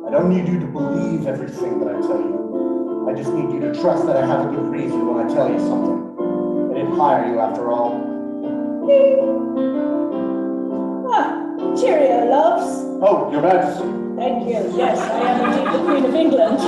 I don't need you to believe everything that I tell you. I just need you to trust that I have a good reason when I tell you something. I didn't hire you after all. Cheerio, loves. Oh, Your Majesty. Thank you. Yes, I am indeed the Queen of England.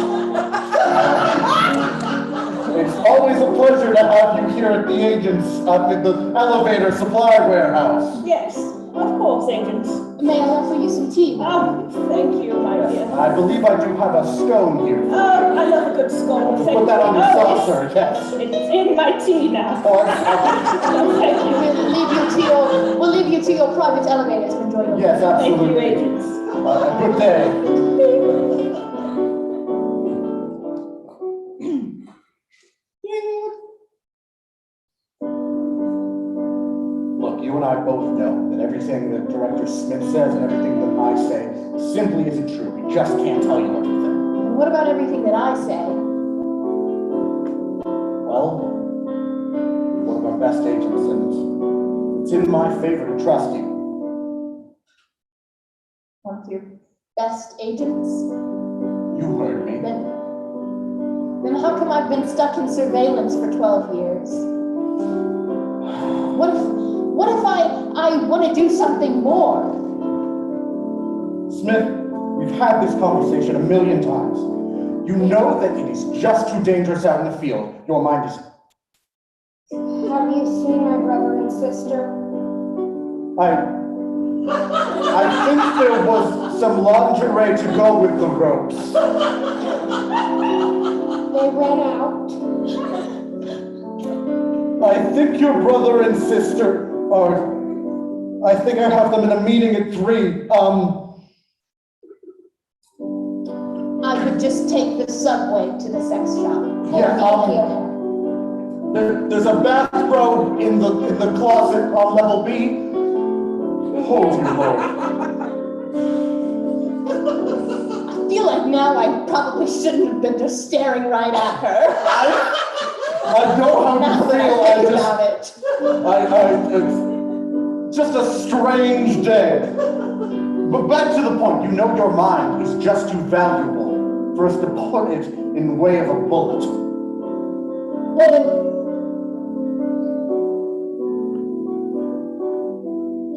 It's always a pleasure to have you here at the agents, at the elevator supply warehouse. Yes, of course, agents. May I offer you some tea? Thank you, my dear. I believe I do have a scone here. I love a good scone. Thank Put that on your you. saucer, yes. It's in my tea now. Oh, Thank you. We'll leave you to your private elevators. Enjoy your yes, Thank you, absolutely. agents. Good day. Look, you and I both know that everything that Director Smith says and everything that I say simply isn't true. We just can't tell you everything. And what about everything that I say? Well, you're one of our best agents, and it's in my favor to trust you. One of your best agents? You heard me. Then how come I've been stuck in surveillance for 12 years? What if I want to do something more? Smith, we've had this conversation 1,000,000 times. You know that it is just too dangerous out in the field. Your mind is... Have you seen my brother and sister? I think there was some lingerie to go with the ropes. They ran out. I think your brother and sister are, I think I have them in a meeting at 3. I would just take the subway to the sex shop. Yeah, there's a bathrobe in the closet on level B. Holy Lord. I feel like now I probably shouldn't have been just staring right at her. I know how Now you that feel. I think about it. It's just a strange day. But back to the point, you know your mind is just too valuable for us to put it in the way of a bullet.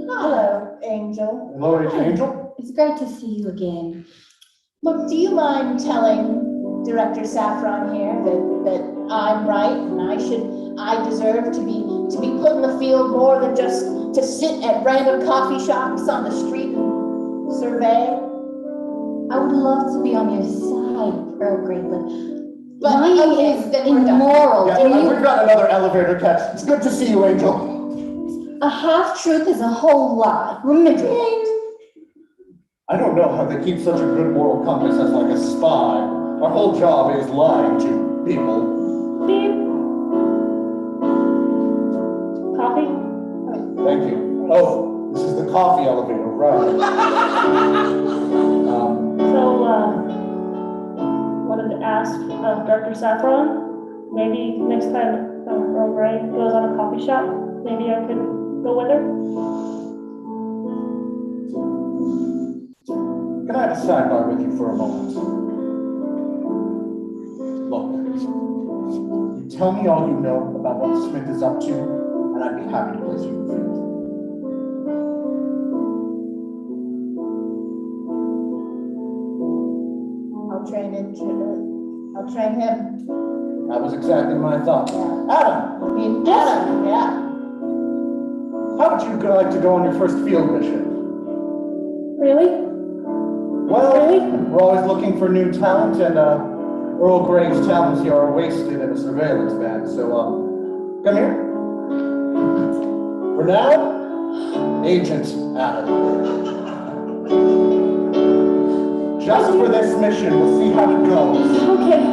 Hello, Angel. Hello, Angel. It's great to see you again. Look, do you mind telling Director Saffron here that I'm right and I deserve to be put in the field more than just to sit at random coffee shops on the street and survey? I would love to be on your side, Earl Grey, but okay, lying is then we're done. immoral. Yeah, we've got another elevator catch. It's good to see you, Angel. A half-truth is a whole lie. Remember that. I don't know how they keep such a good moral compass as like a spy. Our whole job is lying to people. Steve? Coffee? Thank you. Oh, this is the coffee elevator, right? Wanted to ask Director Saffron, maybe next time Earl Grey goes on a coffee shop, maybe I could go with her? Can I have a sidebar with you for a moment? Look, you tell me all you know about what Smith is up to, and I'd be happy to place you in the field. I'll train him. That was exactly my thought. Adam! Adam, yeah. How would you like to go on your first field mission? Really? Well, we're always looking for new talent, and Earl Grey's talents here are wasted in a surveillance band, so come here. For now, Agent Adam. Just for this mission, we'll see how it goes. Okay.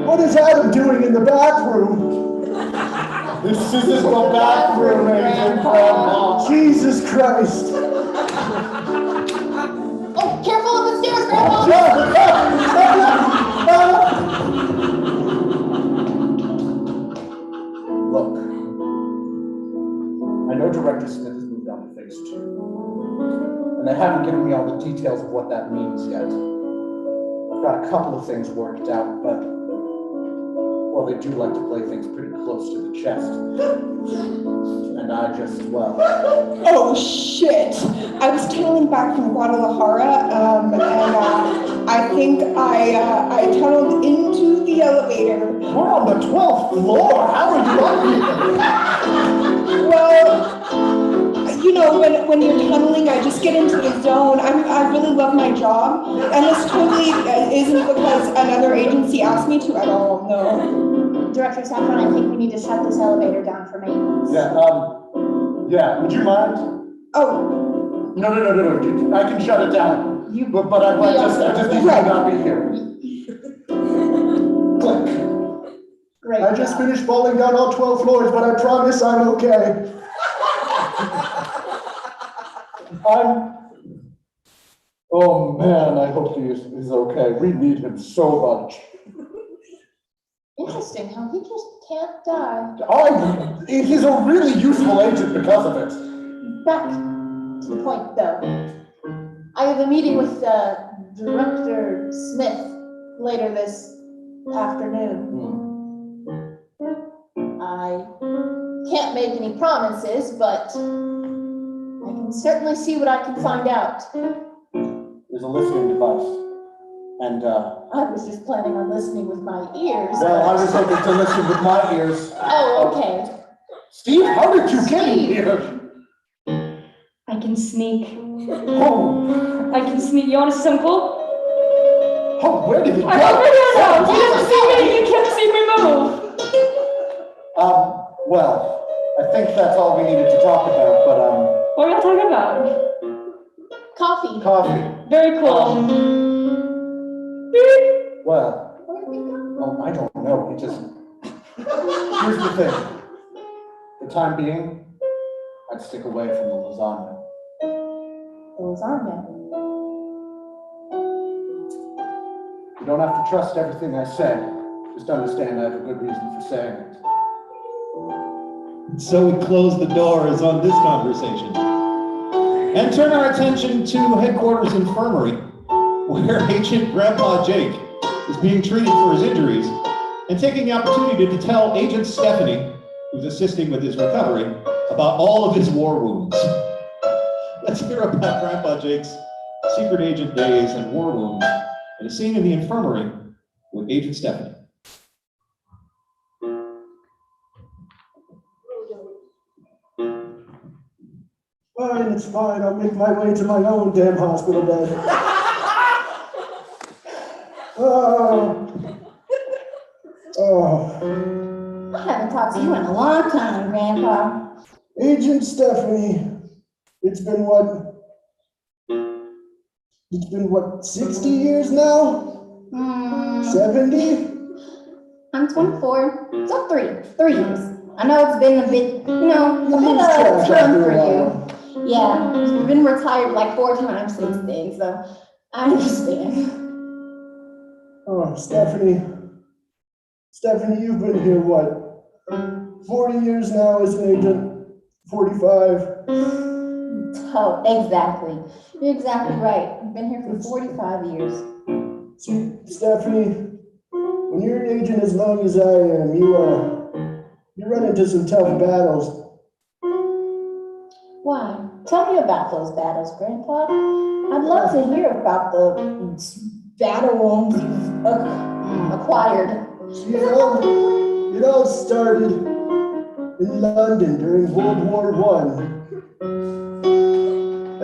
What is Adam doing in the bathroom? This isn't the bathroom, Agent Grandma. Jesus Christ. Oh, careful of the stairs, Grandma! Look, I know Director Smith has moved on to phase 2, and they haven't given me all the details of what that means yet. I've got a couple of things worked out, but, well, they do like to play things pretty close to the chest. And I just, well... Oh, shit. I was tunneling back from Guadalajara, and I think I tunneled into the elevator. We're on the 12th floor. How are you up here? Well, you know, when you're tunneling, I just get into the zone. I really love my job, and this totally isn't because another agency asked me to at all, no. Director Saffron, I think we need to shut this elevator down for maintenance. Yeah, would you mind? Oh. No, I can shut it down. But I just need you to not be here. Click. Great. I just finished falling down all 12 floors, but I promise I'm okay. Oh man, I hope he is okay. We need him so much. Interesting how he just can't die. He's a really useful agent because of it. Back to the point, though. I have a meeting with Director Smith later this afternoon. I can't make any promises, but I can certainly see what I can find out. There's a listening device. And I was just planning on listening with my ears. well, I was hoping to listen with my ears. Oh, okay. Steve, how did you get in here? I can sneak. Oh, I can sneak. You want to see something cool? Oh, where did it go? I'm over here now. You didn't see me. You can't see me move. Well, I think that's all we needed to talk about, but, What are you talking about? Coffee. coffee. Very cool. Well, oh, I don't know, it just, here's the thing. For the time being, I'd stick away from the lasagna. Lasagna. You don't have to trust everything I say. Just understand I have a good reason for saying it. So we close the doors on this conversation and turn our attention to headquarters infirmary, where Agent Grandpa Jake is being treated for his injuries and taking the opportunity to tell Agent Stephanie, who's assisting with his recovery, about all of his war wounds. Let's hear about Grandpa Jake's secret agent days and war wounds in a scene in the infirmary with Agent Stephanie. Fine, it's fine. I'll make my way to my own damn hospital bed. Oh. I haven't talked to you in a long time, Grandpa. Agent Stephanie, it's been what? It's been what, 60 years now? 70? I'm 24, so three years. I know it's been a bit, a bit of time for you. Yeah, you've been retired like 4 times since then, so I understand. Oh, Stephanie, you've been here, what, 40 years now as an agent? 45? Oh, exactly. You're exactly right. I've been here for 45 years. See, Stephanie, when you're an agent as long as I am, you run into some tough battles. Why? Tell me about those battles, Grandpa. I'd love to hear about the battle wounds you've acquired. See, it all started in London during World War I.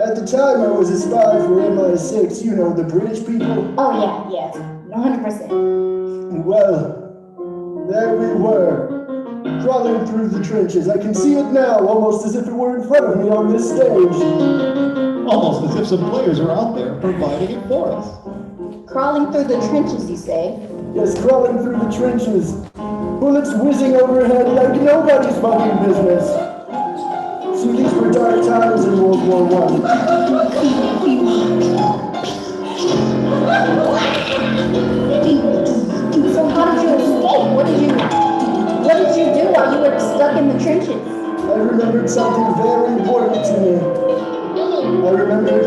At the time, I was a spy for MI6, the British people. Oh, yes, 100%. Well, there we were, crawling through the trenches. I can see it now, almost as if it were in front of me on this stage. Almost as if some players are out there providing it for us. Crawling through the trenches, you say? Yes, crawling through the trenches. Bullets whizzing overhead like nobody's fucking business. See, these were dark times in World War I. So how did you escape? What did you do while you were stuck in the trenches? I remembered something very important to me. I remembered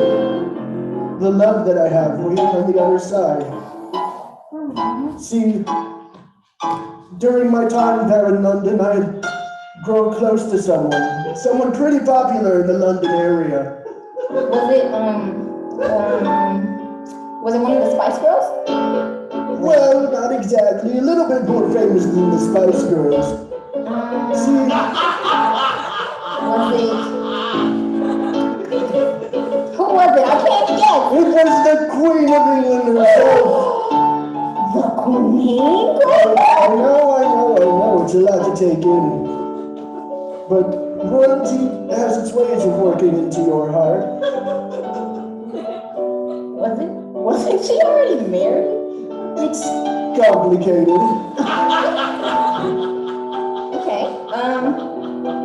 the love that I have waiting on the other side. See, during my time there in London, I had grown close to someone pretty popular in the London area. Was it one of the Spice Girls? Well, not exactly. A little bit more famous than the Spice Girls. See, who was it? I can't guess. It was the Queen of England herself. The Queen? I know. It's a lot to take in. But royalty has its ways of working into your heart. Wasn't she already married? It's complicated. Okay,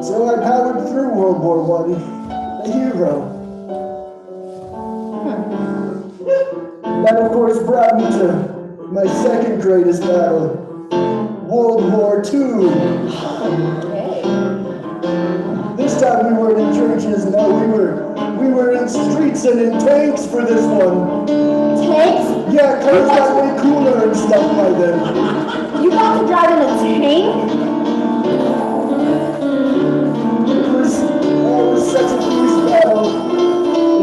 So I powered through World War I, a hero. That, of course, brought me to my second greatest battle, World War II. okay. This time we weren't in churches, no, we were in streets and in tanks for this one. Tanks? Yeah, cars got way cooler and stuff by then. You got to drive in a tank? It was such a fierce battle.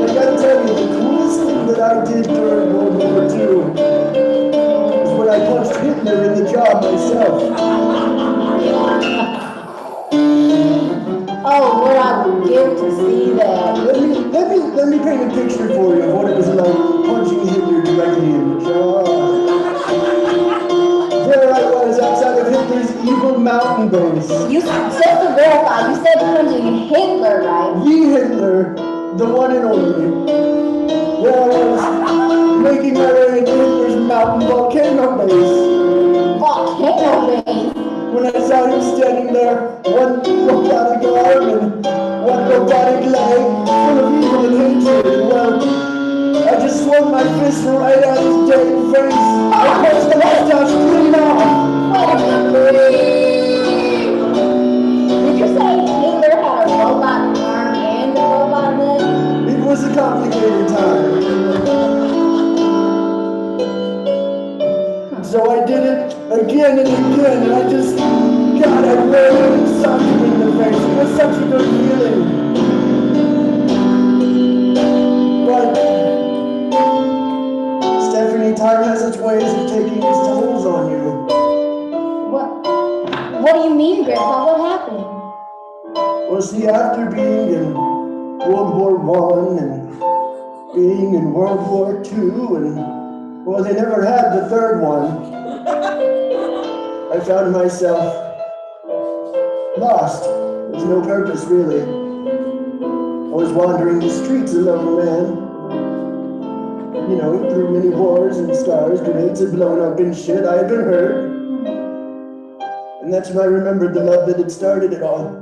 And I gotta tell you, the coolest thing that I did during World War II was when I punched Hitler in the jaw myself. Oh, what I would give to see that. Let me paint a picture for you of what it was like punching Hitler directly in the jaw. on base. You, just to verify, you said punching Hitler, right? Ye Hitler, the one and only. Yeah, I was making my way into Hitler's mountain volcano base. Volcano base? When I saw him standing there, one robotic arm and one robotic leg, full of evil and hatred, well, I just swung my fist right at his dead face. I punched the mustache clean off. Did you say Hitler had a robot arm and a robot leg? It was a complicated time. So I did it again and again, and I just, God, I really sucked him in the face. It was such a good feeling. But, Stephanie, time has its ways of taking its tolls on you. What do you mean, Grandpa? What happened? Well, see, after being in World War I and being in World War II, and, well, they never had the third one, I found myself lost. There's no purpose, really. I was wandering the streets alone, man. You know, through many wars and scars, grenades had blown up and shit. I had been hurt. And that's when I remembered the love that had started it all.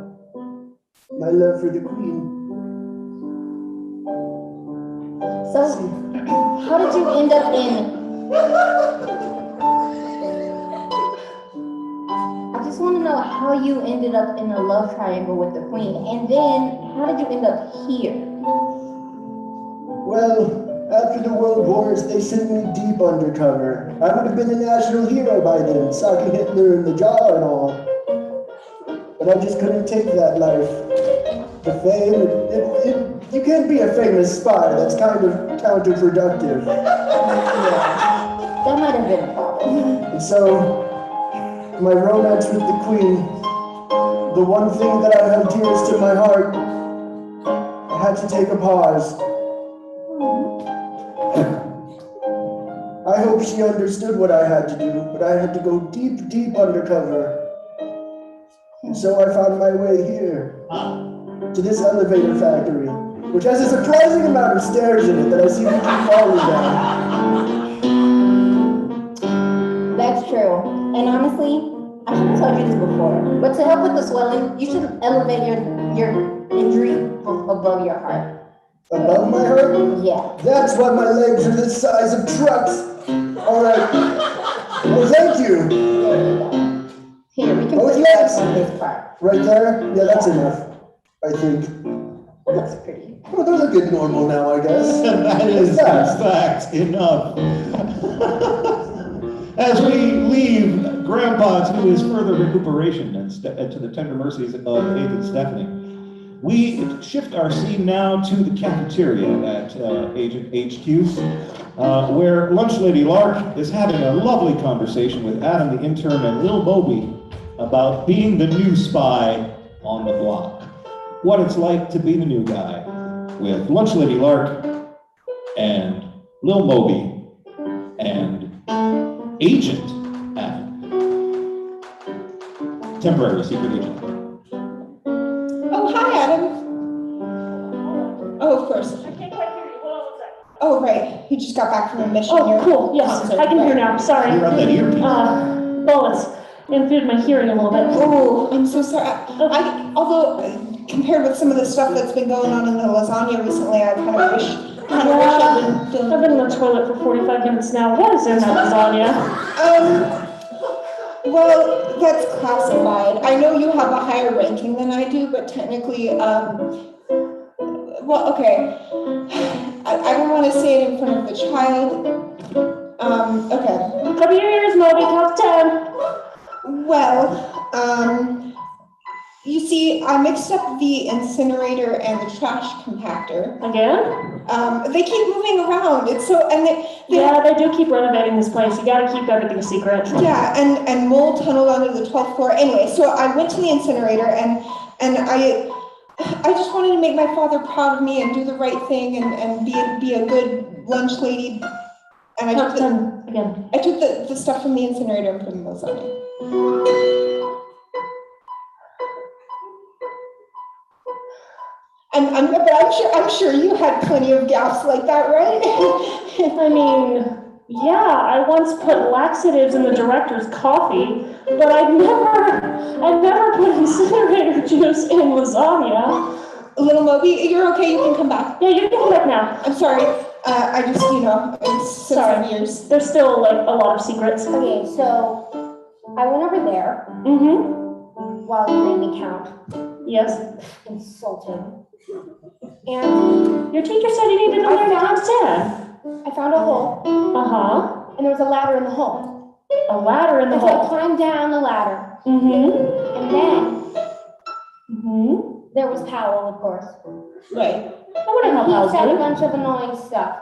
My love for the Queen. So, how did you end up in... I just want to know how you ended up in a love triangle with the Queen, and then how did you end up here? Well, after the World Wars, they sent me deep undercover. I would have been a national hero by then, socking Hitler in the jaw and all. But I just couldn't take that life. The fame, you can't be a famous spy. That's kind of counterproductive. Yeah, that might have been a problem. And so, my romance with the Queen, the one thing that I held dearest to my heart, I had to take a pause. I hope she understood what I had to do, but I had to go deep, deep undercover. And so I found my way here, to this elevator factory, which has a surprising amount of stairs in it that I seem to keep falling down. That's true. And honestly, I should have told you this before, but to help with the swelling, you should elevate your injury above your heart. Above my heart? Yeah. That's why my legs are the size of trucks. All right. Well, thank you. There you go. Here, we can Both put legs? that on this part. Right there? Yeah, that's enough, I think. It looks pretty. Well, they're looking normal now, I guess. That is, in fact, enough. As we leave Grandpa to his further recuperation and to the tender mercies of Agent Stephanie, we shift our scene now to the cafeteria at Agent HQ, where Lunch Lady Lark is having a lovely conversation with Adam the intern and Lil Moby about being the new spy on the block. What it's like to be the new guy, with Lunch Lady Lark and Lil Moby and Agent Adam. Temporary secret agent. Oh, hi, Adam. Oh, of course. I can't quite hear you. Hold on 1 second. Oh, right. You just got back from a mission. Oh, You're cool. Yes, concert, I can hear right. now. Sorry. You're on that earpiece. Bullets impeded my hearing a little bit. Oh, I'm so sorry. Although compared with some of the stuff that's been going on in the lasagna recently, I kind of wish I'd been feeling. I've been in the toilet for 45 minutes now. What is in that lasagna? Well, that's classified. I know you have a higher ranking than I do, but technically, well, okay. I don't want to say it in front of the child. Okay. Cover your ears, Moby. Count to 10. Well, you see, I mixed up the incinerator and the trash compactor. Again? They keep moving around. It's so, and yeah, they do keep renovating this place. You gotta keep everything secret. Yeah, and mold tunneled under the 12th floor. Anyway, so I went to the incinerator and I just wanted to make my father proud of me and do the right thing and be a good lunch lady. And I took the stuff from the incinerator and put in the lasagna. But I'm sure you had plenty of gaffes like that, right? I mean, yeah, I once put laxatives in the director's coffee, but I've never put incinerator juice in lasagna. Little Moby, you're okay, you can come back. Yeah, you can come back now. I'm sorry, I just, it's Sorry. years. There's still like a lot of secrets. Okay, so I went over there while you made me count. Yes. Insulting. And your teacher said you needed to learn to count to 10. I found a hole. Uh-huh. And there was a ladder in the hole. A ladder in the hole. So I hole. climbed down the ladder. And then there was Powell, of course. Right. I wonder how Powell's he said doing. a bunch of annoying stuff.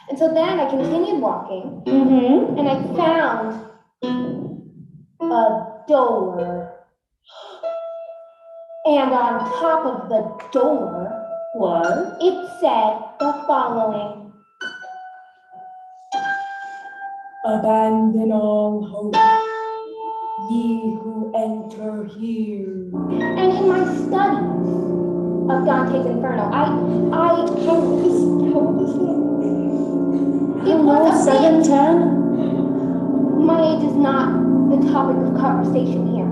And so then I continued walking. And I found a door. And on top of the door, what? It said the following. Abandon all hope, ye who enter here. And in my studies of Dante's Inferno, how old is that? It was 710? My age is not the topic of conversation here.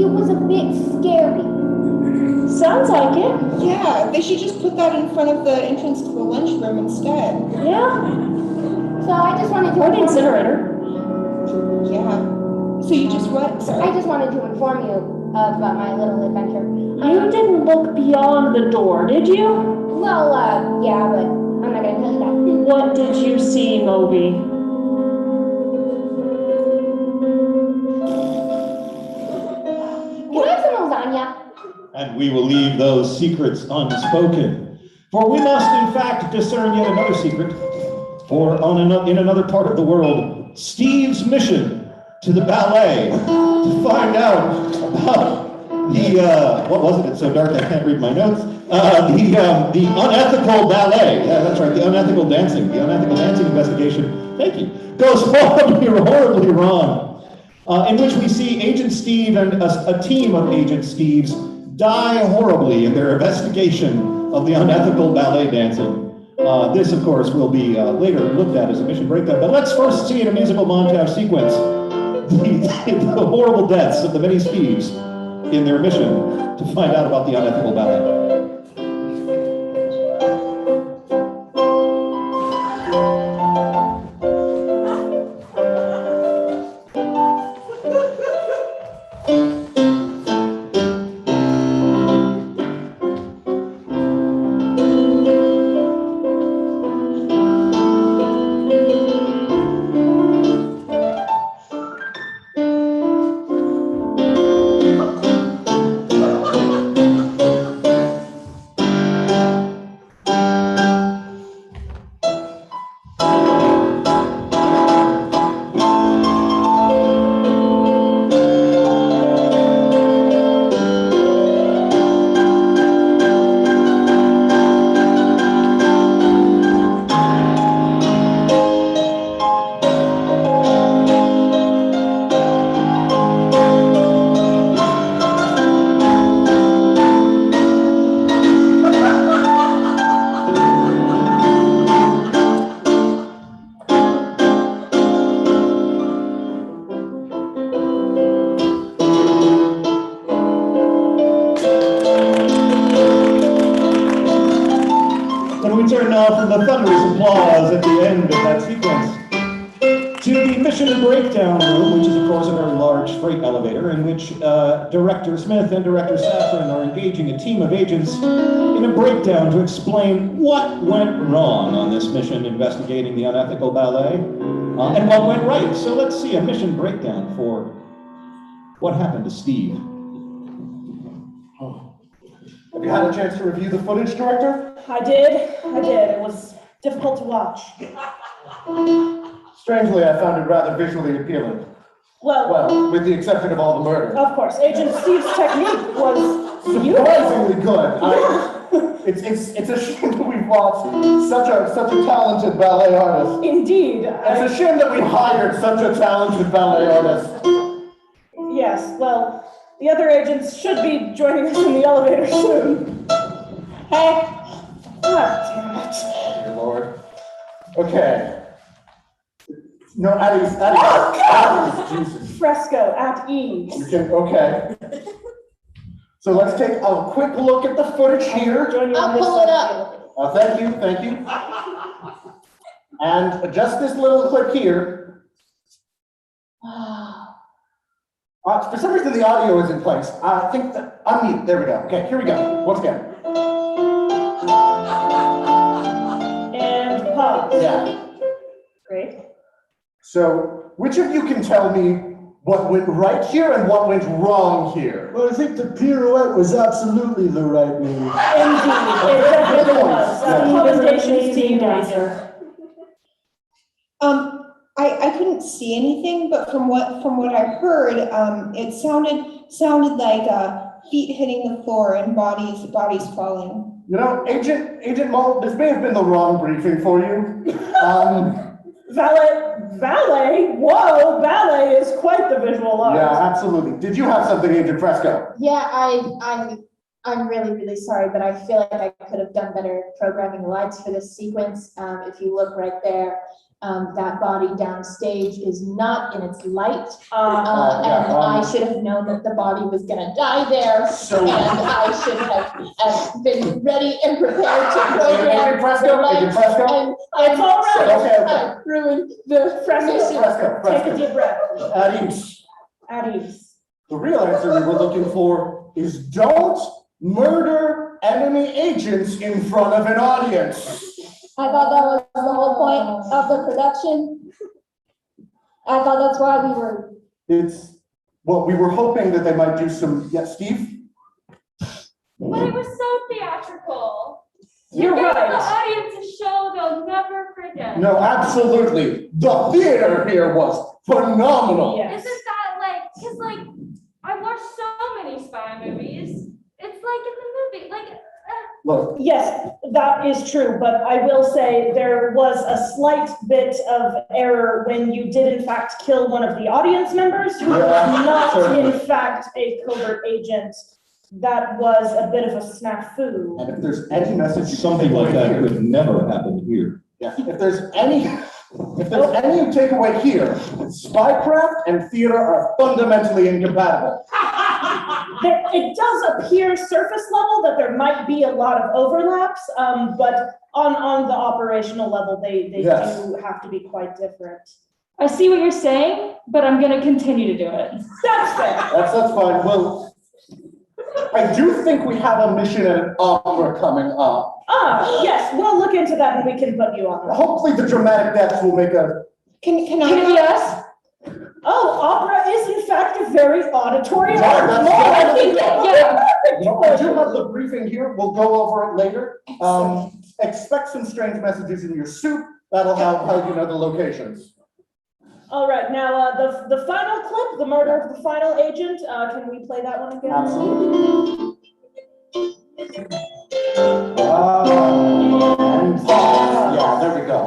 It was a bit scary. Sounds like it. Yeah, they should just put that in front of the entrance to the lunchroom instead. Yeah. So I just wanted to... Or the incinerator. Yeah. So you just what? Sorry. I just wanted to inform you of my little adventure. You didn't look beyond the door, did you? Well, yeah, but I'm not going to tell you that. What did you see, Moby? Can I have some lasagna? And we will leave those secrets unspoken. For we must, in fact, discern yet another secret. For in another part of the world, Steve's mission to the ballet to find out about the, what was it? It's so dark I can't read my notes. The unethical ballet. Yeah, that's right, the unethical dancing. The unethical dancing investigation, thank you, goes horribly wrong. In which we see Agent Steve and a team of Agent Steves die horribly in their investigation of the unethical ballet dancing. This, of course, will be later looked at as a mission breakdown. But let's first see in a musical montage sequence the horrible deaths of the many Steves in their mission to find out about the unethical ballet. From the thunderous applause at the end of that sequence to the mission breakdown room, which is of course a very large freight elevator in which Director Smith and Director Saffron are engaging a team of agents in a breakdown to explain what went wrong on this mission investigating the unethical ballet and what went right. So let's see a mission breakdown for what happened to Steve. Have you had a chance to review the footage, Director? I did. It was difficult to watch. Strangely, I found it rather visually appealing. Well, with the exception of all the murder. Of course, Agent Steve's technique was surprisingly good. It's a shame that we've lost such a talented ballet artist. Indeed. It's a shame that we hired such a talented ballet artist. Yes, well, the other agents should be joining us in the elevator soon. Hey. Damn it. Oh, dear Lord. Okay. No, Addie's, Jesus. Fresco at ease. You can, okay. So let's take a quick look at the footage here. I'll pull it up. Thank you, thank you. And just this little clip here. For some reason, the audio is in place. I think that, unmute, there we go. Okay, here we go, once again. And pause. Yeah. Great. So, which of you can tell me what went right here and what went wrong here? Well, I think the pirouette was absolutely the right move. Indeed, it definitely was. Commendations to you, dancer. I couldn't see anything, but from what I heard, it sounded like feet hitting the floor and bodies falling. You know, Agent Mull, this may have been the wrong briefing for you. Valet? Whoa, ballet is quite the visual art. Yeah, absolutely. Did you have something, Agent Fresco? Yeah, I'm really, really sorry, but I feel like I could have done better programming lights for this sequence. If you look right there, that body downstage is not in its light. And I should have known that the body was gonna die there. And I should have been ready and prepared to program Agent Fresco, the lights. Agent Fresco? And It's all right. Okay. I ruined the mission. Take a deep breath. At ease. At ease. The real answer we were looking for is don't murder enemy agents in front of an audience. I thought that was the whole point of the production. I thought that's why we were. Well, we were hoping that they might do some, yeah, Steve? But it was so theatrical. You're You gave right. the audience a show they'll never forget. No, absolutely. The theater here was phenomenal. Yes. Isn't that like, cause like, I watched so many spy movies. It's like in the movie, like, Look, Yes, that is true, but I will say there was a slight bit of error when you did in fact kill one of the audience members who was not certainly. in fact a covert agent. That was a bit of a snafu. and if there's any message. you Something take like away that here- could never happen here. Yeah, if there's any takeaway here, spycraft and theater are fundamentally incompatible. It does appear surface level that there might be a lot of overlaps, but on the operational level, they Yes. do have to be quite different. I see what you're saying, but I'm gonna continue to do it. That's fair. That's fine. Well, I do think we have a mission at an opera coming up. Yes, we'll look into that and we can put you on. Hopefully the dramatic depths will make a. Can Can it be I? us? Oh, opera is in fact a very auditory Yeah, art that's- form. I think Yeah. You know, I do have the briefing here. We'll go over it later. Expect some strange messages in your soup. That'll help you know the locations. All right, now the final clip, the murder of the final agent. Can we play that one again? Absolutely. And pause. Yeah, there we go.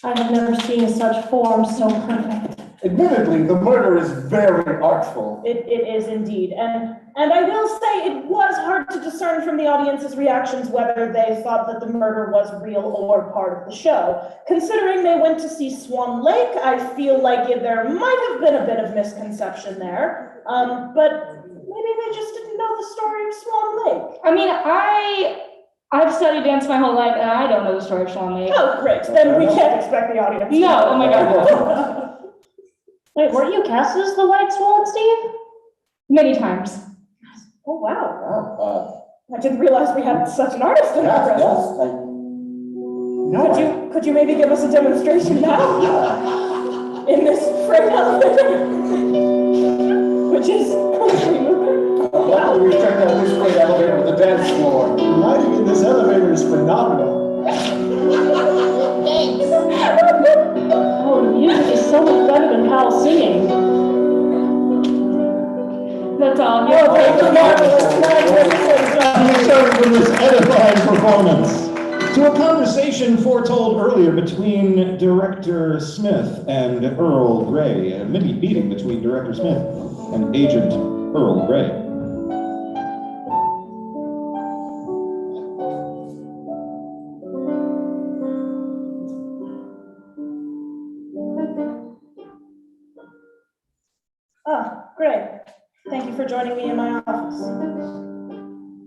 I have never seen such form so perfect. Admittedly, the murder is very artful. It is indeed, and I will say it was hard to discern from the audience's reactions whether they thought that the murder was real or part of the show. Considering they went to see Swan Lake, I feel like there might have been a bit of misconception there, but maybe they just didn't know the story of Swan Lake. I mean, I've studied dance my whole life and I don't know the story of Swan Lake. Oh, great, then we can't expect the audience. to No, know. oh my God. Wait, weren't you cast as the White Swan, Steve? Many times. Oh, wow. Oh, I didn't realize we had such an artist in our yes, presence. No, Could you maybe give us a demonstration now? In this freight elevator? Which is currently moving. luckily we've checked out this great elevator with the dance floor. Lighting in this elevator is phenomenal. Thanks. Oh, the music is so much better than Hal singing. That's all. Return from this edifying performance to a conversation foretold earlier between Director Smith and Earl Grey, a mini meeting between Director Smith and Agent Earl Grey. joining me in my office.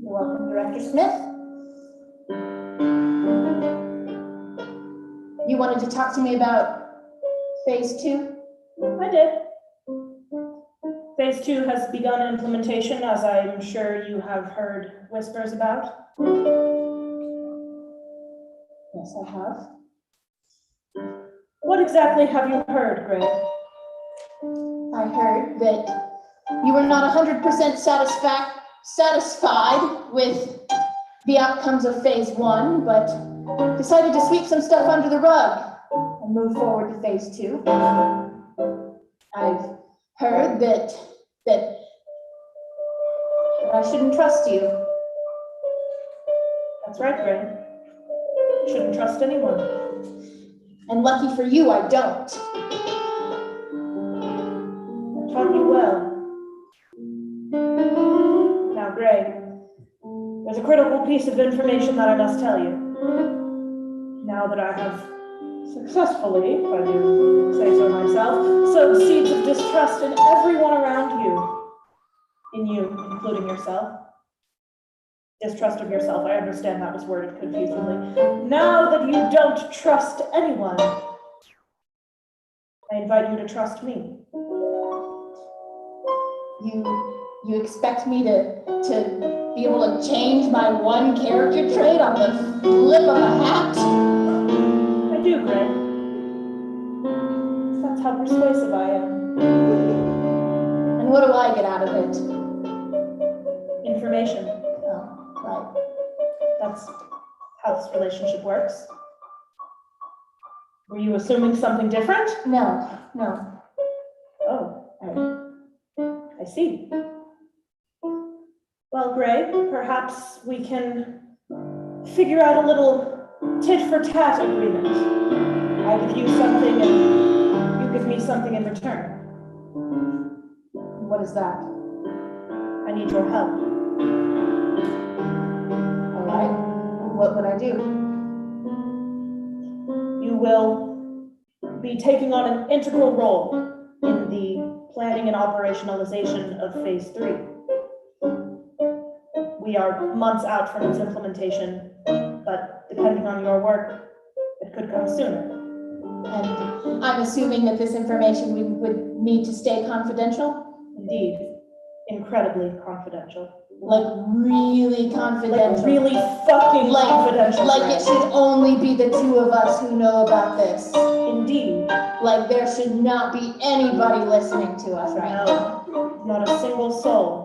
You're welcome, Director Smith. You wanted to talk to me about phase 2? I did. Phase 2 has begun implementation, as I'm sure you have heard whispers about. Yes, I have. What exactly have you heard, Greg? I heard that you were not 100% satisfied with the outcomes of phase 1, but decided to sweep some stuff under the rug and move forward to phase 2. I've heard that I shouldn't trust you. That's right, Greg. You shouldn't trust anyone. And lucky for you, I don't. I taught you well. Now, Greg, there's a critical piece of information that I must tell you. Now that I have successfully, if I do say so myself, sowed seeds of distrust in everyone around you. In you, including yourself. Distrust of yourself, I understand that was worded confusingly. Now that you don't trust anyone, I invite you to trust me. You expect me to be able to change my one character trait on the flip of a hat? I do, Greg. That's how persuasive I am. And what do I get out of it? Information. Oh, right. That's how this relationship works. Were you assuming something different? No. Oh, I see. Well, Greg, perhaps we can figure out a little tit-for-tat agreement. I give you something and you give me something in return. What is that? I need your help. All right. What would I do? You will be taking on an integral role in the planning and operationalization of phase 3. We are months out from its implementation, but depending on your work, it could come sooner. And I'm assuming that this information we would need to stay confidential? Indeed, incredibly confidential. Like really confidential? Like really fucking confidential. Like it should only be the two of us who know about this. Indeed. Like there should not be anybody listening to us right now. No, not a single soul.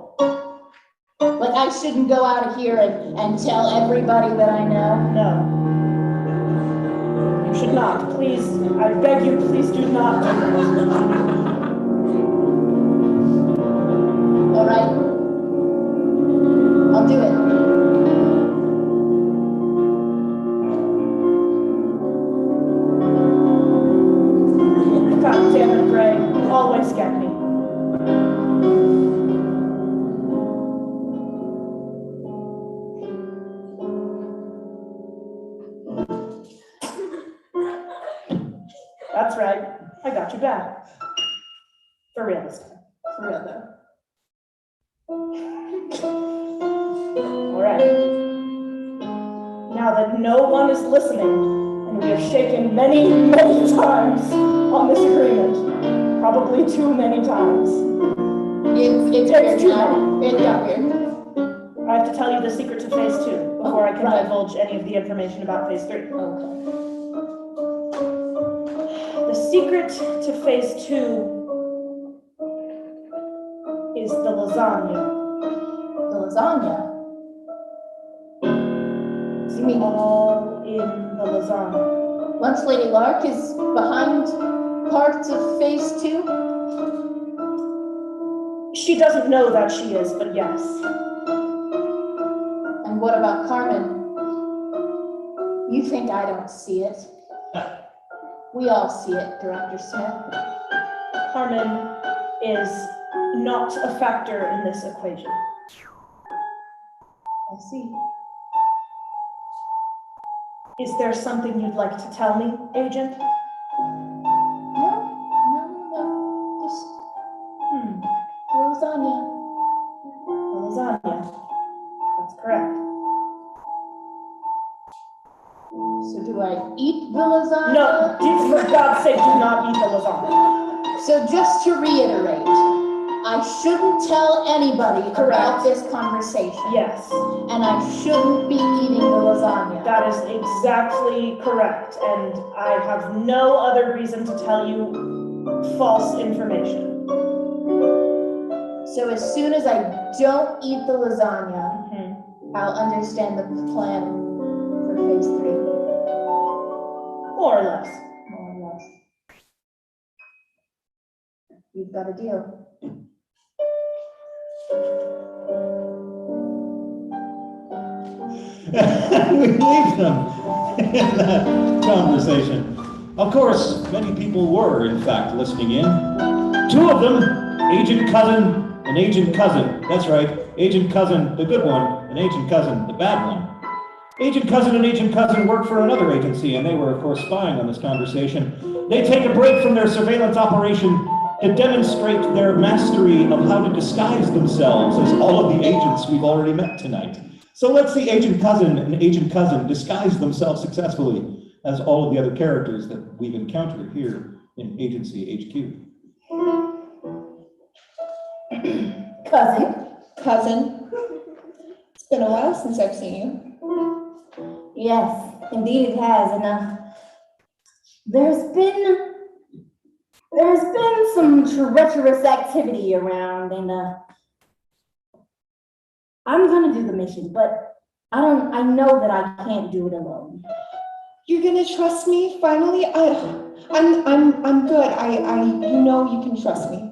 Like I shouldn't go out of here and tell everybody that I know? No. You should not. Please, I beg you, please do not do that. All right. I'll do it. God damn it, Greg. You always get me. That's right. I got you back. For real this time. For real though. All right. Now that no one is listening, and we have shaken many, many times on this agreement, probably too many times. It's weird now. It got weird. I have to tell you the secret to phase 2 before I can divulge any of the information about phase 3. Okay. The secret to phase 2 is the lasagna. The lasagna? You mean all in the lasagna? Lunch Lady Lark is behind parts of phase 2? She doesn't know that she is, but yes. And what about Carmen? You think I don't see it? We all see it, Director Smith. Carmen is not a factor in this equation. I see. Is there something you'd like to tell me, Agent? No. Just lasagna. lasagna. That's correct. So do I eat the lasagna? No, for God's sake, do not eat the lasagna. So just to reiterate, I shouldn't tell anybody about this conversation. Yes, And I shouldn't be eating the lasagna. that is exactly correct, and I have no other reason to tell you false information. So as soon as I don't eat the lasagna, I'll understand the plan for phase 3. More or less. More or less. You've got a deal. We leave them in that conversation. Of course, many people were, in fact, listening in. 2 of them, Agent Cousin and Agent Cousin. That's right, Agent Cousin, the good one, and Agent Cousin, the bad one. Agent Cousin and Agent Cousin work for another agency, and they were, of course, spying on this conversation. They take a break from their surveillance operation to demonstrate their mastery of how to disguise themselves as all of the agents we've already met tonight. So let's see Agent Cousin and Agent Cousin disguise themselves successfully as all of the other characters that we've encountered here in Agency HQ. Cousin. It's been a while since I've seen you. Yes, indeed it has, and there's been some treacherous activity around, and I'm gonna do the mission, but I know that I can't do it alone. You're gonna trust me finally? I'm good. You know you can trust me.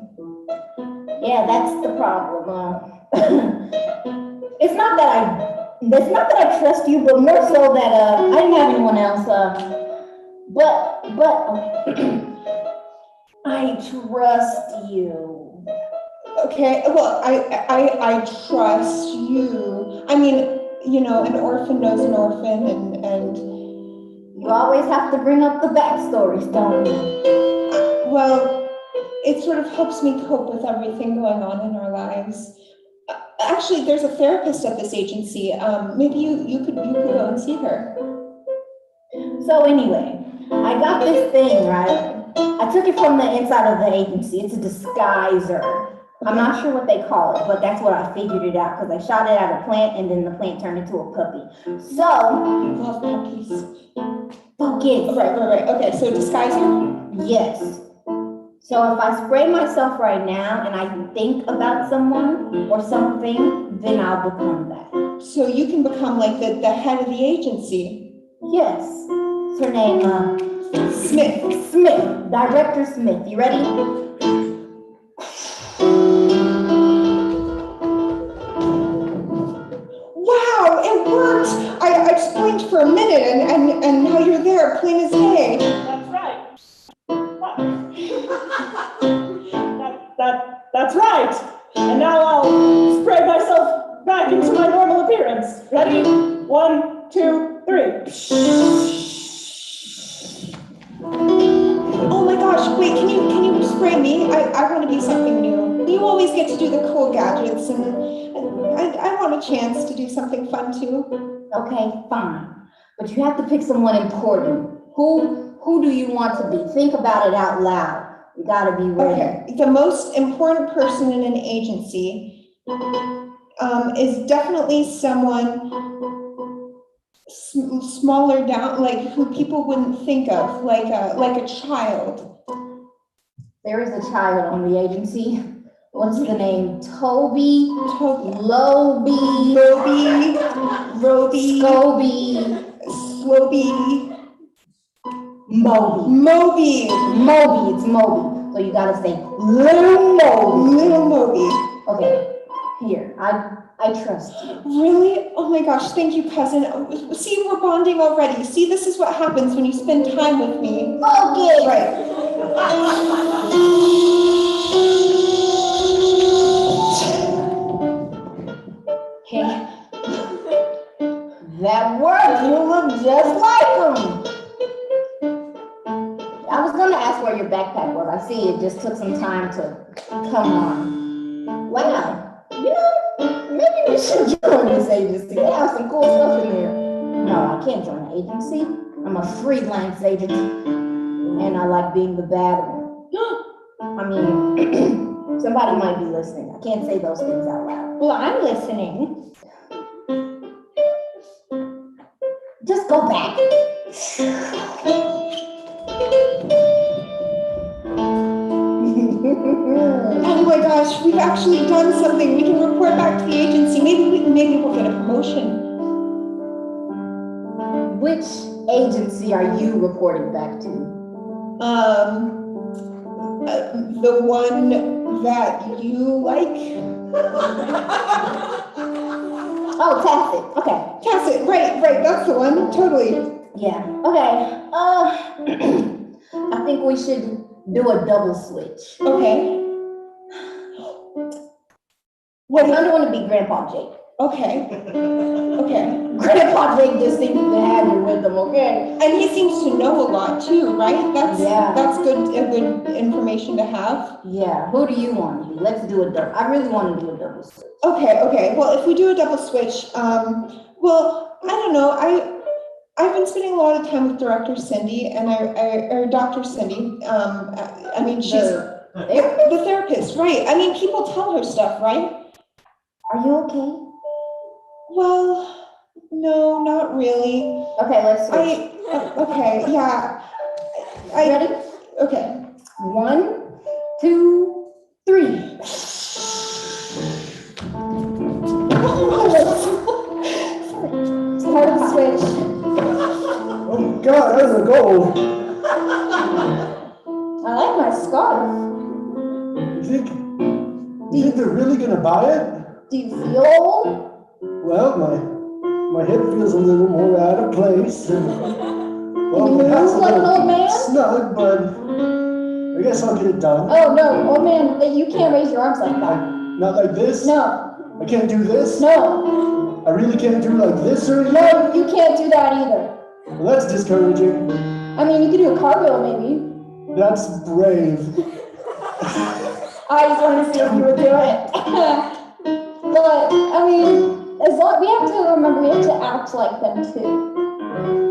Yeah, that's the problem. It's not that I trust you, but more so that I didn't have anyone else. But I trust you. Okay, well, I trust you. I mean, you know, an orphan knows an orphan, and you always have to bring up the backstories, don't you? Well, it sort of helps me cope with everything going on in our lives. Actually, there's a therapist at this agency. Maybe you could go and see her. So anyway, I got this thing, right? I took it from the inside of the agency. It's a disguiser. I'm not sure what they call it, but that's what I figured it out because I shot it at a plant and then the plant turned into a puppy. So, I love puppies. Focus. Right. Okay, so disguiser? Yes. So if I spray myself right now and I can think about someone or something, then I'll become that. So you can become like the head of the agency? Yes. It's her name, Smith. Smith. Director Smith. You ready? Wow, it worked! I just blinked for a minute and now you're there, plain as day. That's right. That's right. And now I'll spray myself back into my normal appearance. Ready? 1, 2, 3. Oh my gosh, wait, can you spray me? I want to be something new. You always get to do the cool gadgets, and I want a chance to do something fun too. Okay, fine. But you have to pick someone important. Who do you want to be? Think about it out loud. You gotta be ready. Okay, the most important person in an agency is definitely someone smaller down, like who people wouldn't think of, like a child. There is a child on the agency. What's the name? Toby, Loby, Roby, Scoby, Sloby, Moby. It's Moby. So you gotta say little Moby. Little Moby. Okay, here, I trust you. Really? Oh my gosh, thank you, cousin. See, we're bonding already. See, this is what happens when you spend time with me. Okay. Right. Okay. That worked. You look just like him. I was gonna ask where your backpack was. I see it just took some time to come on. Wow. You know, maybe You should join this agency. They have some cool stuff in there. No, I can't join the agency. I'm a freelance agent, and I like being the bad one. I mean, somebody might be listening. I can't say those things out loud. Well, I'm listening. Just go back. Oh my gosh, we've actually done something. We can report back to the agency. Maybe we'll get a promotion. Which agency are you reporting back to? The one that you like. Oh, TACIT. Okay. TACIT, right, that's the one, totally. Yeah. Okay. I think we should do a double switch. Okay. Well, I don't want to be Grandpa Jake. Okay. Grandpa Jake just seems to have you with him, okay? And he seems to know a lot too, right? That's Yeah. a good information to have. Yeah. Who do you want to be? Let's do a double. I really want to do a double switch. Okay. Well, if we do a double switch, well, I don't know. I've been spending a lot of time with Director Cindy and or Dr. Cindy. I mean, she's the therapist, right? I mean, people tell her stuff, right? Are you okay? Well, no, not really. Okay, let's switch. Okay, yeah. Ready? Okay. 1, 2, 3. It's part of the switch. Oh God, there's a goal. I like my scarf. You think they're really gonna buy it? Do you feel old? Well, my head feels a little more out of place. And, well, You my hat's a move like an little old man? snug, but I guess I'll get it done. Oh no, old man, you can't raise your arms like that. Not like this? No, I can't do this? no, I really can't do like this or anything? no, you can't do that either. Well, that's discouraging. I mean, you could do a cartwheel maybe. That's brave. I just wanted to see if you would do it. But, I mean, as long, we have to remember, we have to act like them too.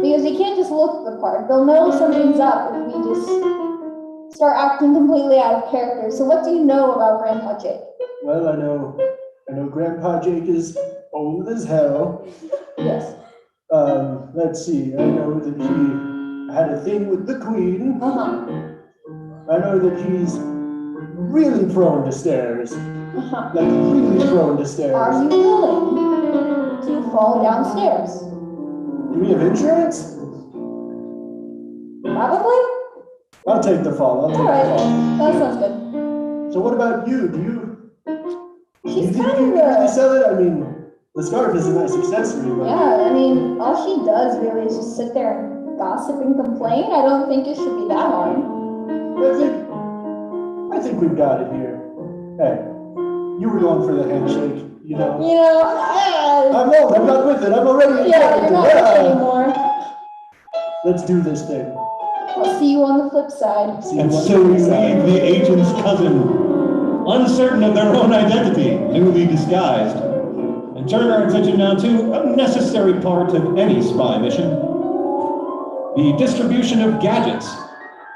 Because you can't just look the part. They'll know something's up if we just start acting completely out of character. So what do you know about Grandpa Jake? Well, I know Grandpa Jake is old as hell. Yes. Let's see, I know that he had a thing with the Queen. I know that he's really prone to stairs. Like really prone to stairs. Are you willing to fall downstairs? Do we have insurance? Probably. I'll take the fall. All right, that sounds good. So what about you? Do you She's think kind you of can really sell it? I mean, the scarf is a nice accessory, but yeah, I mean, all she does really is just sit there and gossip and complain. I don't think it should be that hard. I think we've got it here. Hey, you were going for the handshake, you know. I'm old, I'm not with it, I'm already yeah, you're not with it anymore. Let's do this thing. I'll see you on the flip side. And so we leave the agent's cousin, uncertain of their own identity, newly disguised, and turn our attention now to a necessary part of any spy mission, the distribution of gadgets.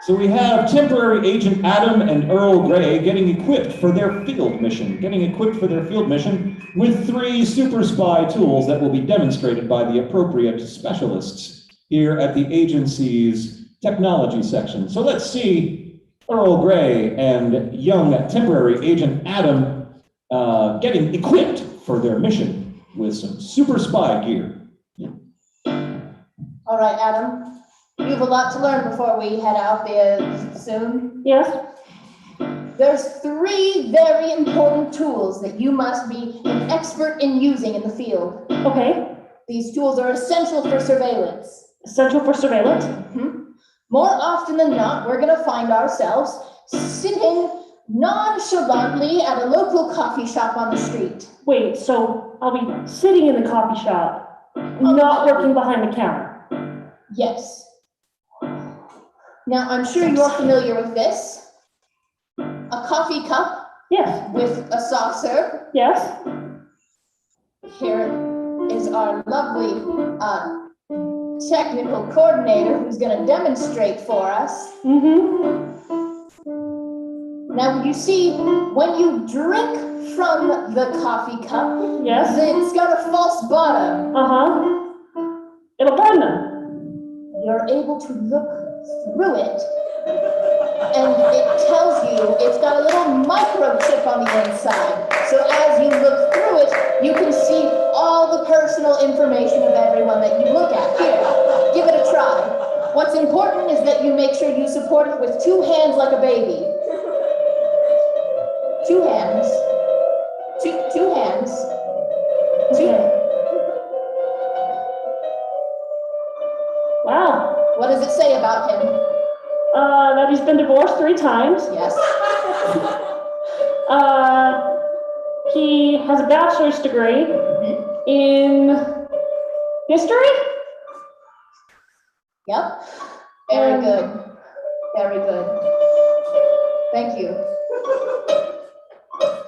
So we have temporary agent Adam and Earl Grey getting equipped for their field mission, with 3 super spy tools that will be demonstrated by the appropriate specialists here at the agency's technology section. So let's see Earl Grey and young temporary agent Adam getting equipped for their mission with some super spy gear. All right, Adam. You have a lot to learn before we head out there soon. Yes? There's 3 very important tools that you must be an expert in using in the field. Okay. These tools are essential for surveillance. Essential for surveillance? More often than not, we're gonna find ourselves sitting nonchalantly at a local coffee shop on the street. Wait, so I'll be sitting in the coffee shop, not working behind the counter? Yes. Now, I'm sure you're familiar with this. A coffee cup. Yes. With a saucer. Yes. here is our lovely technical coordinator who's going to demonstrate for us. Now, you see, when you drink from the coffee cup, Yes. it's got a false bottom. It'll burn them. You're able to look through it, and it tells you it's got a little microchip on the inside. So as you look through it, you can see all the personal information of everyone that you look at. Here, give it a try. What's important is that you make sure you support it with 2 hands like a baby. 2 hands. Two hands. Wow. What does it say about him? That he's been divorced 3 times. Yes. He has a bachelor's degree in history? Yep. Very good. Very good. Thank you.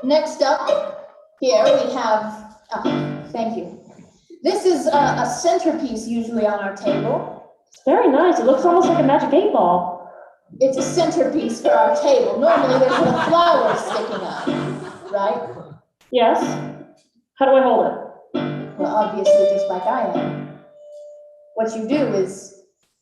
Next up, here we have, thank you. This is a centerpiece usually on our table. It's very nice. It looks almost like a magic 8-ball. It's a centerpiece for our table. Normally there's little flowers sticking up, right? Yes. How do I hold it? Well, obviously just like I am. What you do is,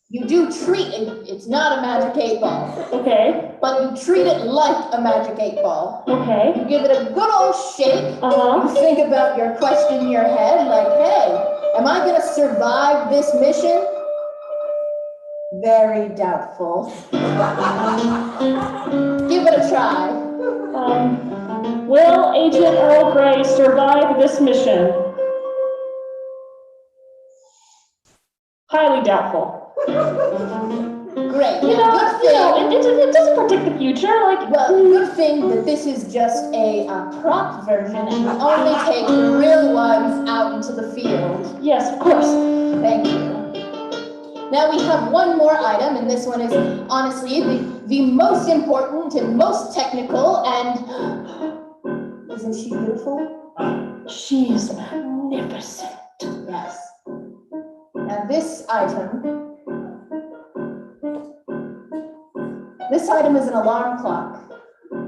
you do treat it, it's not a magic 8-ball. Okay. But you treat it like a magic 8-ball. Okay. You give it a good old shake. You think about your question in your head, like, hey, am I gonna survive this mission? Very doubtful. Give it a try. Will Agent Earl Grey survive this mission? Highly doubtful. Great. You know, it doesn't predict the future. Like, well, good thing that this is just a prop version, and we only take the real ones out into the field. Yes, of course. Thank you. Now we have one more item, and this one is honestly the most important and most technical, and isn't she beautiful? She is magnificent. Yes. Now this item is an alarm clock.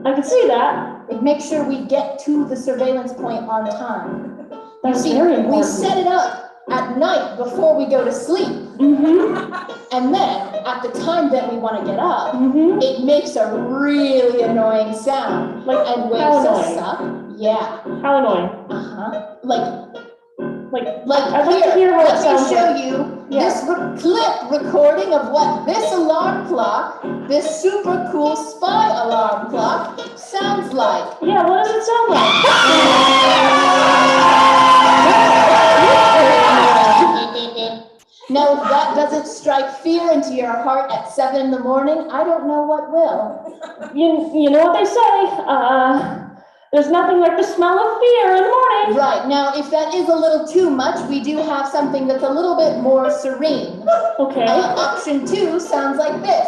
I can see that. It makes sure we get to the surveillance point on time. That's very important. We set it up at night before we go to sleep. And then at the time that we want to get up, it makes a really annoying sound. And wakes us up. Yeah. How annoying? I'd like to hear how it sounds. Let me show you this clip recording of what this alarm clock, this super cool spy alarm clock, sounds like. Yeah, what does it sound like? Now, if that doesn't strike fear into your heart at 7 in the morning, I don't know what will. You know what they say, there's nothing like the smell of fear in the morning. Right, now if that is a little too much, we do have something that's a little bit more serene. Okay. Option 2 sounds like this.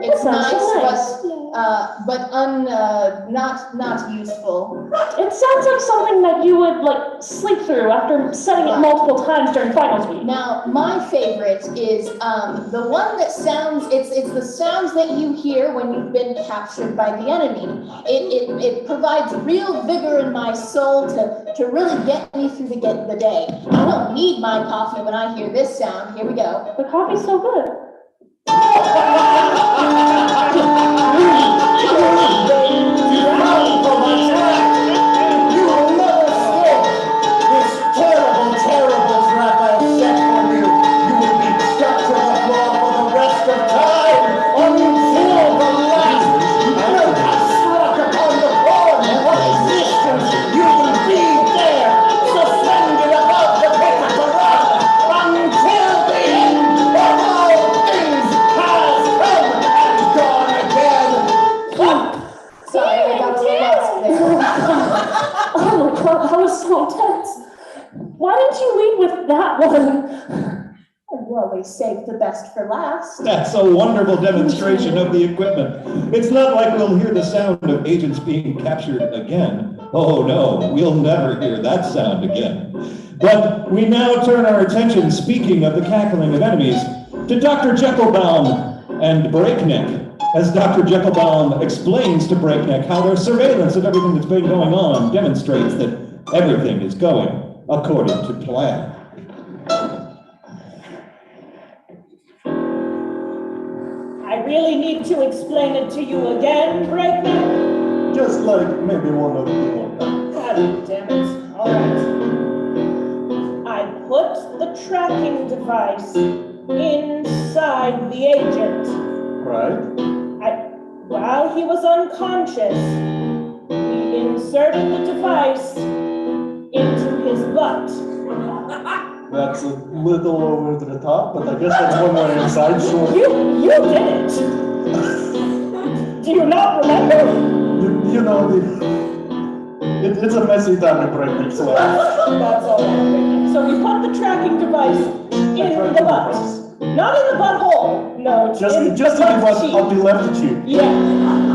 It's nice, but not useful. It sounds like something that you would sleep through after setting it multiple times during finals week. Now, my favorite is the one that sounds, it's the sounds that you hear when you've been captured by the enemy. It provides real vigor in my soul to really get me through the day. I don't need my coffee when I hear this sound. Here we go. The coffee's so good. I you always save the best for last. That's a wonderful demonstration of the equipment. It's not like we'll hear the sound of agents being captured again. Oh no, we'll never hear that sound again. But we now turn our attention, speaking of the cackling of enemies, to Dr. Jekyllbaum and Breakneck, as Dr. Jekyllbaum explains to Breakneck how their surveillance of everything that's been going on demonstrates that everything is going according to plan. I really need to explain it to you again, Breakneck? Just like maybe one of you more time. God damn it. All right. I put the tracking device inside the agent. Right? While he was unconscious, we inserted the device into his butt. That's a little over the top, but I guess that's one way inside, sure. You did it! Do you not remember? You know, it's a messy time to break it, so. That's all right. So we put the tracking device in the butt. Not in the butthole, no. Just in the butt cheek. of the left cheek. Yeah.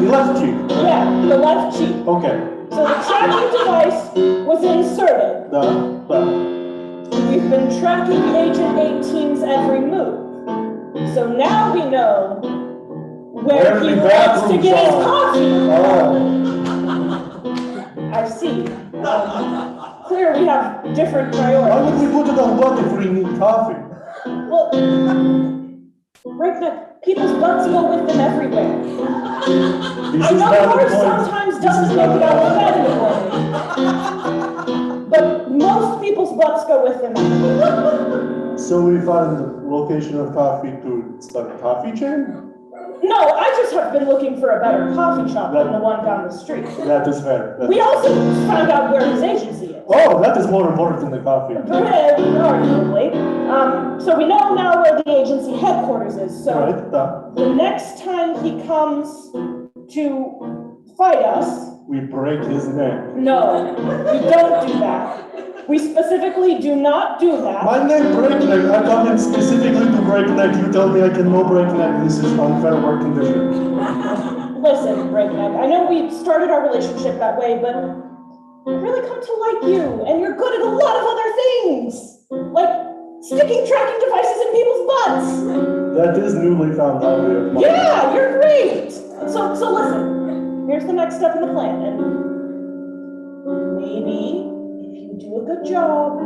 The left cheek. Yeah, the left cheek. Okay. So the tracking device was inserted. We've been tracking Agent 18's every move. So now we know where he wants to get his coffee. Oh. I see. Clear we have different priorities. Why would we put it on butt if we need coffee? Well, Breakneck, people's butts go with them everywhere. I know yours sometimes doesn't make it out of bed in the morning. But most people's butts go with them everywhere. So we found the location of coffee to start a coffee chain? No, I just have been looking for a better coffee shop than the one down the street. That is fair. We also found out where his agency is. Oh, that is more important than the coffee. Arguably. So we know now where the agency headquarters is. So Right. the next time he comes to fight us, We break his neck. no, we don't do that. We specifically do not do that. My name Breakneck. I come in specifically to Breakneck. You tell me I can no Breakneck. This is unfair work condition. Listen, Breakneck, I know we started our relationship that way, but I really come to like you, and you're good at a lot of other things, like sticking tracking devices in people's butts. That is newly found hobby of mine. Yeah, you're great. So listen, here's the next step in the plan, and maybe if you do a good job,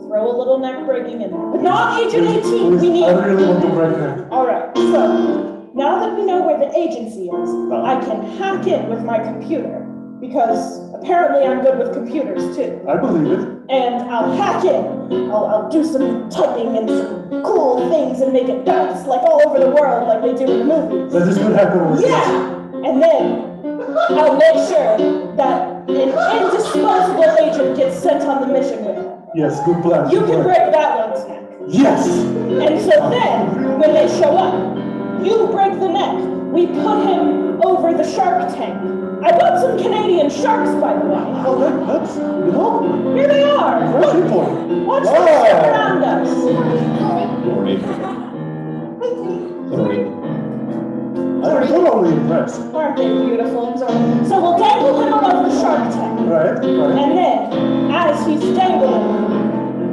throw a little neck breaking in there. But not Agent 18, we need... I really want to break neck. All right, so now that we know where the agency is, I can hack it with my computer, because apparently I'm good with computers too. I believe it. And I'll hack it. I'll do some typing and some cool things and make it bounce like all over the world like they do in the movies. That is good hacker. Yeah! And then I'll make sure that an indisposable agent gets sent on the mission with him. Yes, good plan. You can break that one's neck. Yes! And so then, when they show up, you break the neck. We put him over the shark tank. I bought some Canadian sharks, by the way. Oh, that's, you know. Here they are. Fresh report. Watch them step around us. Sorry. I'm totally impressed. Aren't they beautiful? So we'll dangle him above the shark tank. Right. And then, as he's dangling,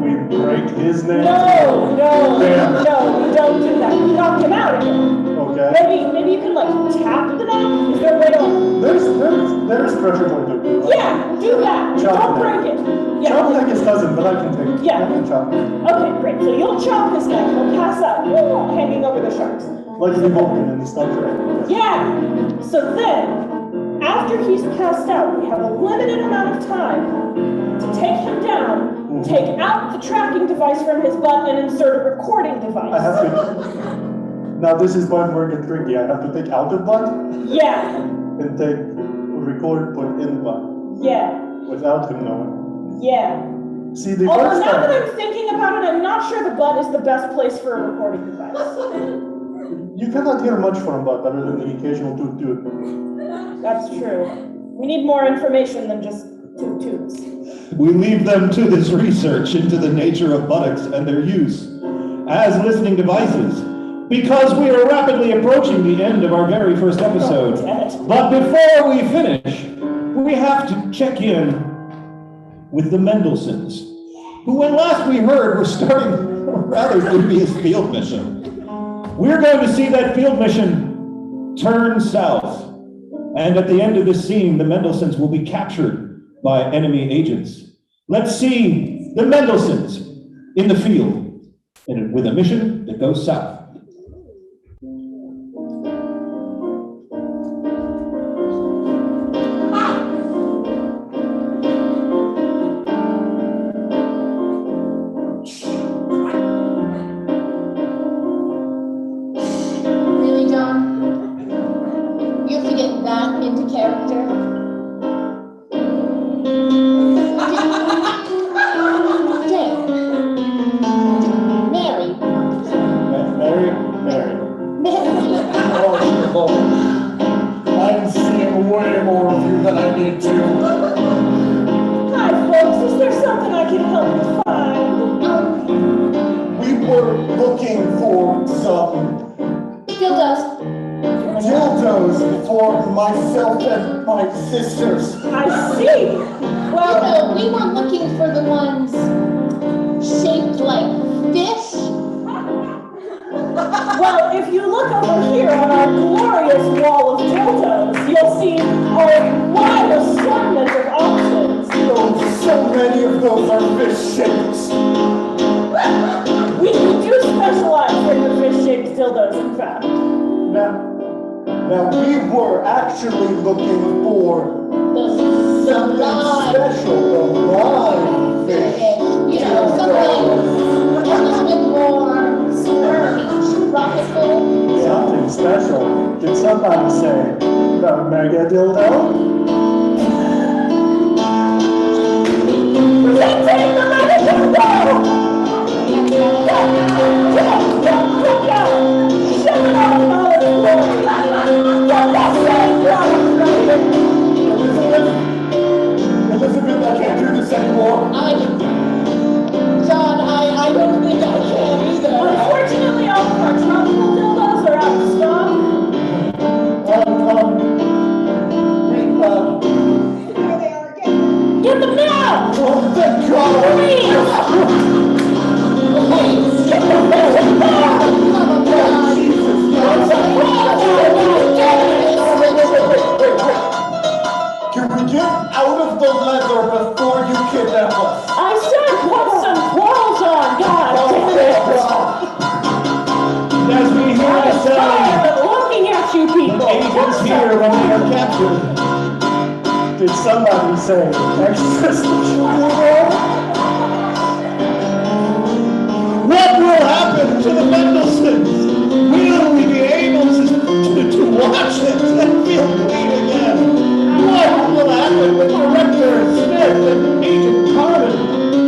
we break his neck. No, we don't do that. We knock him out again. Okay. Maybe you can like tap the neck. Is there a way to? There's pressure point too. Yeah, do that. Chop Don't neck. break it. Yeah. Chop neck is cousin, but I can take it. Yeah. I can chop neck. Okay, great. So you'll chop his neck. He'll pass out, hanging over the sharks. Like the Vulcan in the Star Trek. Yeah. So then, after he's passed out, we have a limited amount of time to take him down, take out the tracking device from his butt, and insert a recording device. I have to. Now this is part where it gets tricky. I have to take out the butt. Yeah. And take record, put in butt. Yeah. Without him knowing. Yeah. See the Although first now time. that I'm thinking about it, I'm not sure the butt is the best place for a recording device. You cannot hear much from butt other than the occasional toot toot. That's true. We need more information than just toot toots. We leave them to this research into the nature of buttocks and their use. as listening devices, because we are rapidly approaching the end of our very first episode. But before we finish, we have to check in with the Mendelssohns, who, when last we heard, were starting a rather dubious field mission. We're going to see that field mission turn south. And at the end of this scene, the Mendelssohns will be captured by enemy agents. Let's see the Mendelssohns in the field and with a mission that goes south. Really, John? You have to get that into character? Jane. Mary. Mary. Mary. Oh, Lord. I'm seeing way more of you than I need to. Hi, folks. Is there something I can help you find? We were looking for some Dildos. dildos for myself and my sisters. I see. Well, no, we were looking for the ones shaped like fish. Well, if you look over here on our glorious wall of dildos, you'll see a wide assortment of options. Oh, so many of those are fish shaped. We do specialize in the fish-shaped dildos, in fact. Now we were actually looking for something special, the live fish. You know, something a little bit more tropical. Something special. Did somebody say the mega dildo? Presenting the mega dildo! Show it all in all its glory! The best way Elizabeth, I can't do this anymore. John, I don't think I can either. Unfortunately, all of our tropical dildos are out of stock. There they are again. Get them now! Oh, thank God! Please! Get them now! Jesus, Can we get out of the leather before you kidnap us? I said put some clothes on, God damn it! As we hear the I'm sound tired of looking at you people! agents here when they are captured, Did somebody say exorcist? what will happen to the Mendelssohns? Will we be able to watch them and feel clean again? What will happen with Director Smith and Agent Carmen?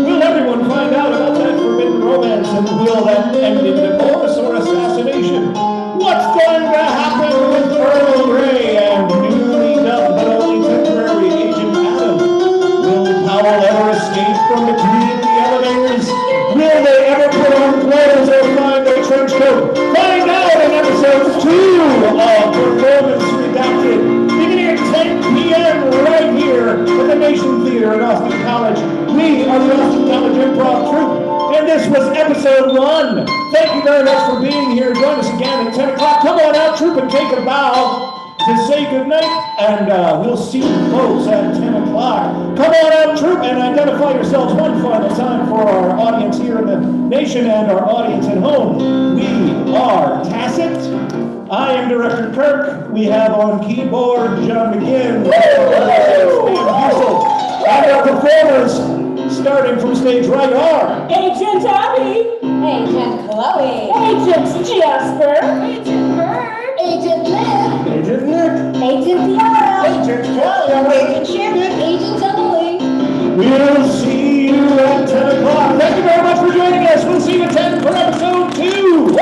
Will everyone find out about that forbidden romance, and will that end in divorce or assassination? What's going to happen with Earl Grey and newly dubbed but only temporary Agent Adam? Will Powell ever escape from between the elevators? Will they ever put on clothes or find a trench coat? Find out in episode 2 of Performance Redacted, beginning at 10 p.m. right here at the Nation Theater in Austin College. We are the Austin College Improv Troupe, and this was episode 1. Thank you very much for being here. Join us again at 10 o'clock. Come on out, Troupe, and take a bow to say goodnight, and we'll see you folks at 10 o'clock. Come on out, Troupe, and identify yourselves one final time for our audience here in the nation and our audience at home. We are TACIT. I am Director Kirk. We have on keyboard John McGinn, and our performers, starting from stage right, are Agent Abby! Agent Chloe. Agent Jasper! Agent Bird. Agent Liv. Agent Nick. Agent Tiara. Agent Kelly. Agent Shannon. Agent Emily. We'll see you at 10 o'clock. Thank you very much for joining us. We'll see you at 10 for episode 2.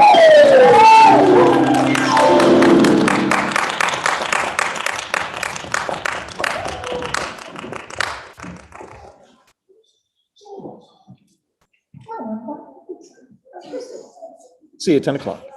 Oh, See you at 10 o'clock.